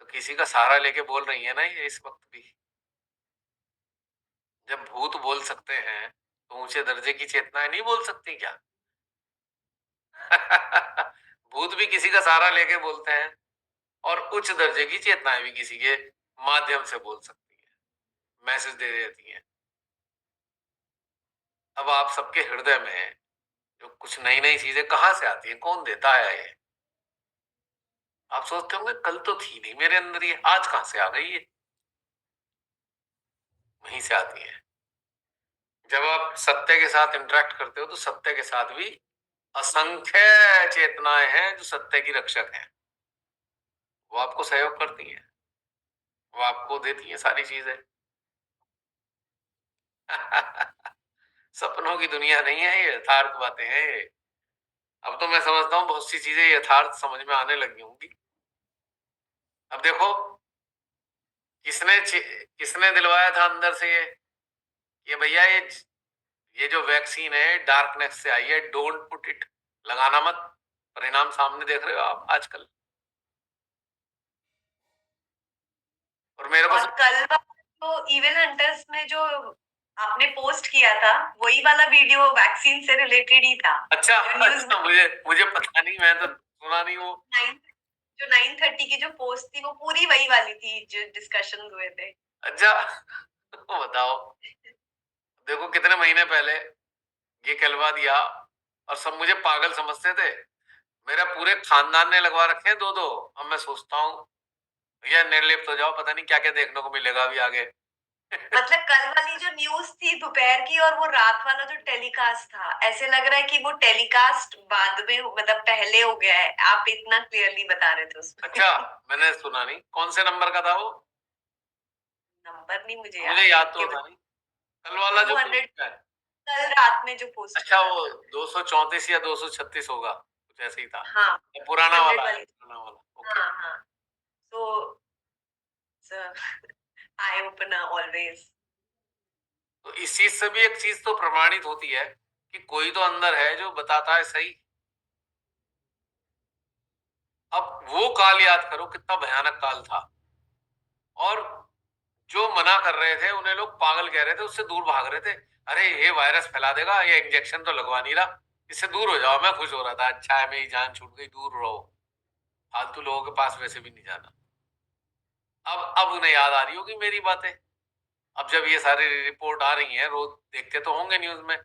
तो किसी का सहारा लेके बोल रही है ना ये इस वक्त भी। जब भूत बोल सकते हैं तो ऊंचे दर्जे की चेतनाएं नहीं बोल सकती क्या? भूत भी किसी का सहारा लेके बोलते हैं, और उच्च दर्जे की चेतनाएं भी किसी के माध्यम से बोल सकती है, मैसेज दे देती हैं। अब आप सबके हृदय में जो कुछ नई नई चीजें कहां से आती है, कौन देता है ये? आप सोचते होंगे कल तो थी नहीं मेरे अंदर ये, आज कहां से आ गई ये? वहीं से आती है। जब आप सत्य के साथ इंटरेक्ट करते हो तो सत्य के साथ भी असंख्य चेतनाएं हैं जो सत्य की रक्षक हैं, वो आपको सहयोग करती हैं, वो आपको देती हैं सारी चीजें। सपनों की दुनिया नहीं है ये, यथार्थ बातें हैं ये। अब तो मैं समझता हूँ बहुत सी चीजें यथार्थ समझ में आने लगी होंगी। अब देखो किसने दिलवाया था अंदर से ये भैया ये जो वैक्सीन है डार्कनेस से आई है, डोंट पुट इट, लगाना मत। परिणाम सामने देख रहे हो आप आजकल। और मेरे को और कल तो इवन हंटर्स में जो आपने पोस्ट किया था वही वाला वीडियो वैक्सीन से रिलेटेड ही था। अच्छा, न्यूज अच्छा मुझे पता नहीं, मैं तो सुना नहीं। वो जो 9:30 की जो पोस्ट थी वो पूरी वही वाली थी जो डिस्कशन हुए थे। अच्छा बताओ, देखो कितने महीने पहले ये कहलवा दिया और सब मुझे पागल समझते थे। मेरा पूरे खानदान ने लगवा रखे हैं 2-2। अब मैं सोचता हूँ भैया निर्लिप्त हो जाओ, पता नहीं क्या क्या देखने को मिलेगा अभी आगे। मतलब कल वाली जो न्यूज थी दोपहर की और वो रात वाला जो टेलीकास्ट था, ऐसे लग रहा है कि वो टेलीकास्ट बाद में मतलब पहले हो गया है, आप इतना क्लियरली बता रहे थे उसमें। अच्छा, मैंने सुना नहीं कौन से नंबर का था वो, नंबर नहीं मुझे मुझे याद तो कि था नहीं। कल वाला जो 200 है, कल रात में जो पोस्ट अच्छा किया वो था। 234 या 236 होगा, कुछ ऐसे ही था। हाँ, पुराना 200 वाला है, वाली। पुराना वाला। ओके। हाँ हाँ, तो आई ओपनर ऑलवेज। तो इस चीज से भी एक चीज तो प्रमाणित होती है कि कोई तो अंदर है जो बताता है सही। अब वो काल याद करो कितना भयानक काल था, और जो मना कर रहे थे उन्हें लोग पागल कह रहे थे, उससे दूर भाग रहे थे। अरे ये वायरस फैला देगा, ये इंजेक्शन तो लगवा नहीं रहा, इससे दूर हो जाओ। मैं खुश हो रहा था, अच्छा है मेरी जान छूट गई, दूर रहो, फालतू लोगों के पास वैसे भी नहीं जाना। अब उन्हें याद आ रही होगी मेरी बातें। अब जब ये सारी रिपोर्ट आ रही है, रोज देखते तो होंगे न्यूज में,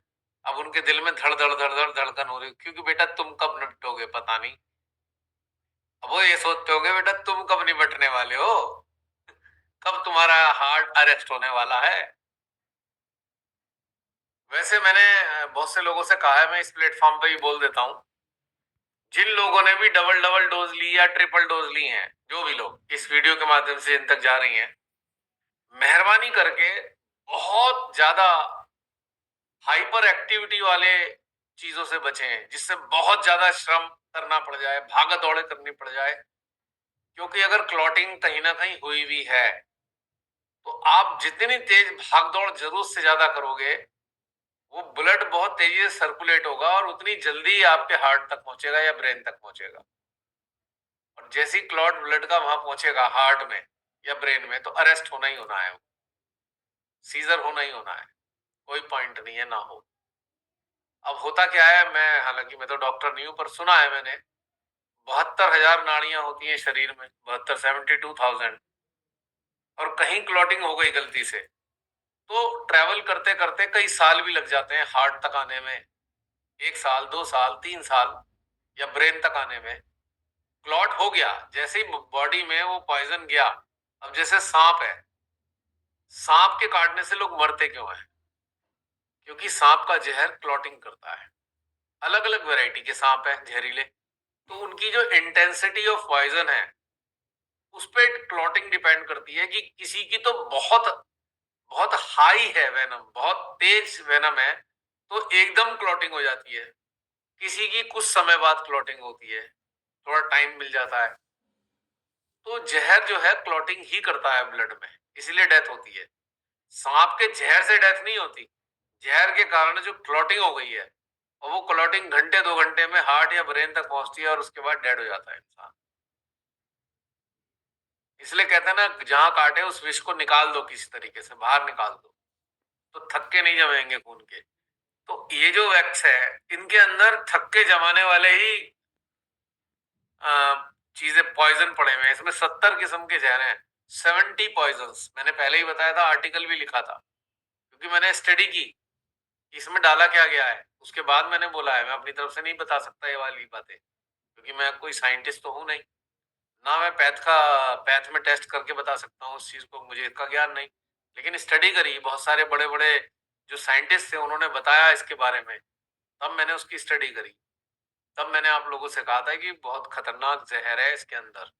अब उनके दिल में धड़ धड़ धड़ धड़ धड़कन हो रही, क्योंकि बेटा तुम कब निपटोगे पता नहीं। अब वो ये सोचते होंगे बेटा तुम कब निपटने वाले हो, कब तुम्हारा हार्ट अरेस्ट होने वाला है। वैसे मैंने बहुत से लोगों से कहा है, मैं इस प्लेटफॉर्म पे ही बोल देता हूँ, जिन लोगों ने भी डबल डबल डोज ली या ट्रिपल डोज ली हैं, जो भी लोग इस वीडियो के माध्यम से इन तक जा रही हैं, मेहरबानी करके बहुत ज्यादा हाइपर एक्टिविटी वाले चीजों से बचें, जिससे बहुत ज्यादा श्रम करना पड़ जाए, भागा दौड़े करनी पड़ जाए। क्योंकि अगर क्लॉटिंग कहीं ना कहीं हुई भी है तो आप जितनी तेज भाग दौड़ जरूरत से ज्यादा करोगे, वो ब्लड बहुत तेजी से सर्कुलेट होगा और उतनी जल्दी आपके हार्ट तक पहुंचेगा या ब्रेन तक पहुंचेगा। और जैसी क्लॉट ब्लड का वहां पहुंचेगा हार्ट में या ब्रेन में, तो अरेस्ट होना ही होना है, सीजर होना ही होना है, कोई पॉइंट नहीं है ना हो। अब होता क्या है, मैं हालांकि मैं तो डॉक्टर नहीं हूं, पर सुना है मैंने 72,000 नाड़ियां होती हैं शरीर में, 72, 72,000, और कहीं क्लॉटिंग हो गई गलती से तो ट्रैवल करते करते कई साल भी लग जाते हैं हार्ट तक आने में, 1 साल 2 साल 3 साल, या ब्रेन तक आने में। क्लॉट हो गया, जैसे ही बॉडी में वो पॉइजन गया, अब जैसे सांप है, सांप के काटने से लोग मरते क्यों हैं? क्योंकि सांप का जहर क्लॉटिंग करता है। अलग अलग वैरायटी के सांप हैं जहरीले, तो उनकी जो इंटेंसिटी ऑफ पॉइजन है उस पर क्लॉटिंग डिपेंड करती है कि किसी की तो बहुत बहुत हाई है वेनम, बहुत तेज वेनम है, तो एकदम क्लॉटिंग हो जाती है। किसी की कुछ समय बाद क्लॉटिंग होती है, थोड़ा टाइम मिल जाता है। तो जहर जो है क्लॉटिंग ही करता है ब्लड में, इसलिए डेथ होती है। सांप के जहर से डेथ नहीं होती, जहर के कारण जो क्लॉटिंग हो गई है, और वो क्लॉटिंग घंटे 2 घंटे में हार्ट या ब्रेन तक पहुंचती है और उसके बाद डेड हो जाता है इंसान। इसलिए कहते हैं ना, जहां काटे उस विष को निकाल दो, किसी तरीके से बाहर निकाल दो, तो थक्के नहीं जमेंगे खून के। तो ये जो वैक्स है, इनके अंदर थक्के जमाने वाले ही चीजें, पॉइजन पड़े हुए हैं। इसमें 70 किस्म के जहर हैं, 70 पॉइजन। मैंने पहले ही बताया था, आर्टिकल भी लिखा था, क्योंकि मैंने स्टडी की इसमें डाला क्या गया है, उसके बाद मैंने बोला है। मैं अपनी तरफ से नहीं बता सकता ये वाली बातें, क्योंकि मैं कोई साइंटिस्ट तो हूं नहीं, ना मैं पैथ में टेस्ट करके बता सकता हूँ उस चीज को, मुझे इसका ज्ञान नहीं। लेकिन स्टडी करी, बहुत सारे बड़े बड़े जो साइंटिस्ट थे उन्होंने बताया इसके बारे में, तब मैंने उसकी स्टडी करी। तब मैंने आप लोगों से कहा था कि बहुत खतरनाक जहर है इसके अंदर।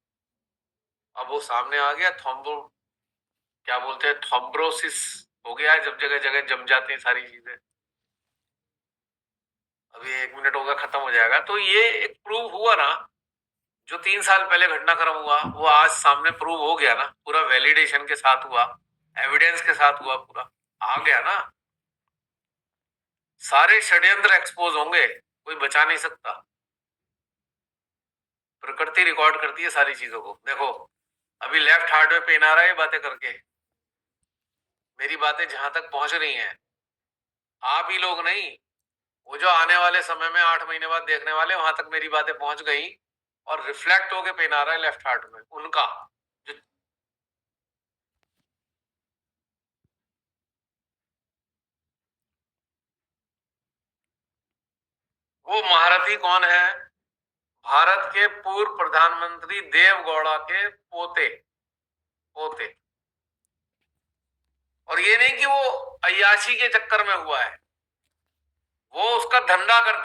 अब वो सामने आ गया, क्या बोलते हैं, थ्रोम्बोसिस हो गया है, जब जगह जगह जम जाती हैं सारी चीजें। अभी 1 मिनट होगा, खत्म हो जाएगा। तो ये एक प्रूव हुआ ना, जो 3 साल पहले घटनाक्रम हुआ, वो आज सामने प्रूव हो गया ना, पूरा वैलिडेशन के साथ हुआ, एविडेंस के साथ हुआ, पूरा आ गया ना। सारे षड्यंत्र एक्सपोज होंगे, कोई बचा नहीं सकता। प्रकृति रिकॉर्ड करती है सारी चीजों को। देखो, अभी लेफ्ट हार्ट में पेन आ रहा है, ये बातें करके मेरी बातें जहां तक पहुंच रही हैं, आप ही लोग नहीं, वो जो आने वाले समय में 8 महीने बाद देखने वाले, वहां तक मेरी बातें पहुंच गई, और रिफ्लेक्ट होके पेन आ रहा है लेफ्ट हार्ट में उनका। जो वो महारथी कौन है? भारत के पूर्व प्रधानमंत्री देव गौड़ा के पोते पोते। और ये नहीं कि वो अय्याशी के चक्कर में हुआ है, वो उसका धंधा करते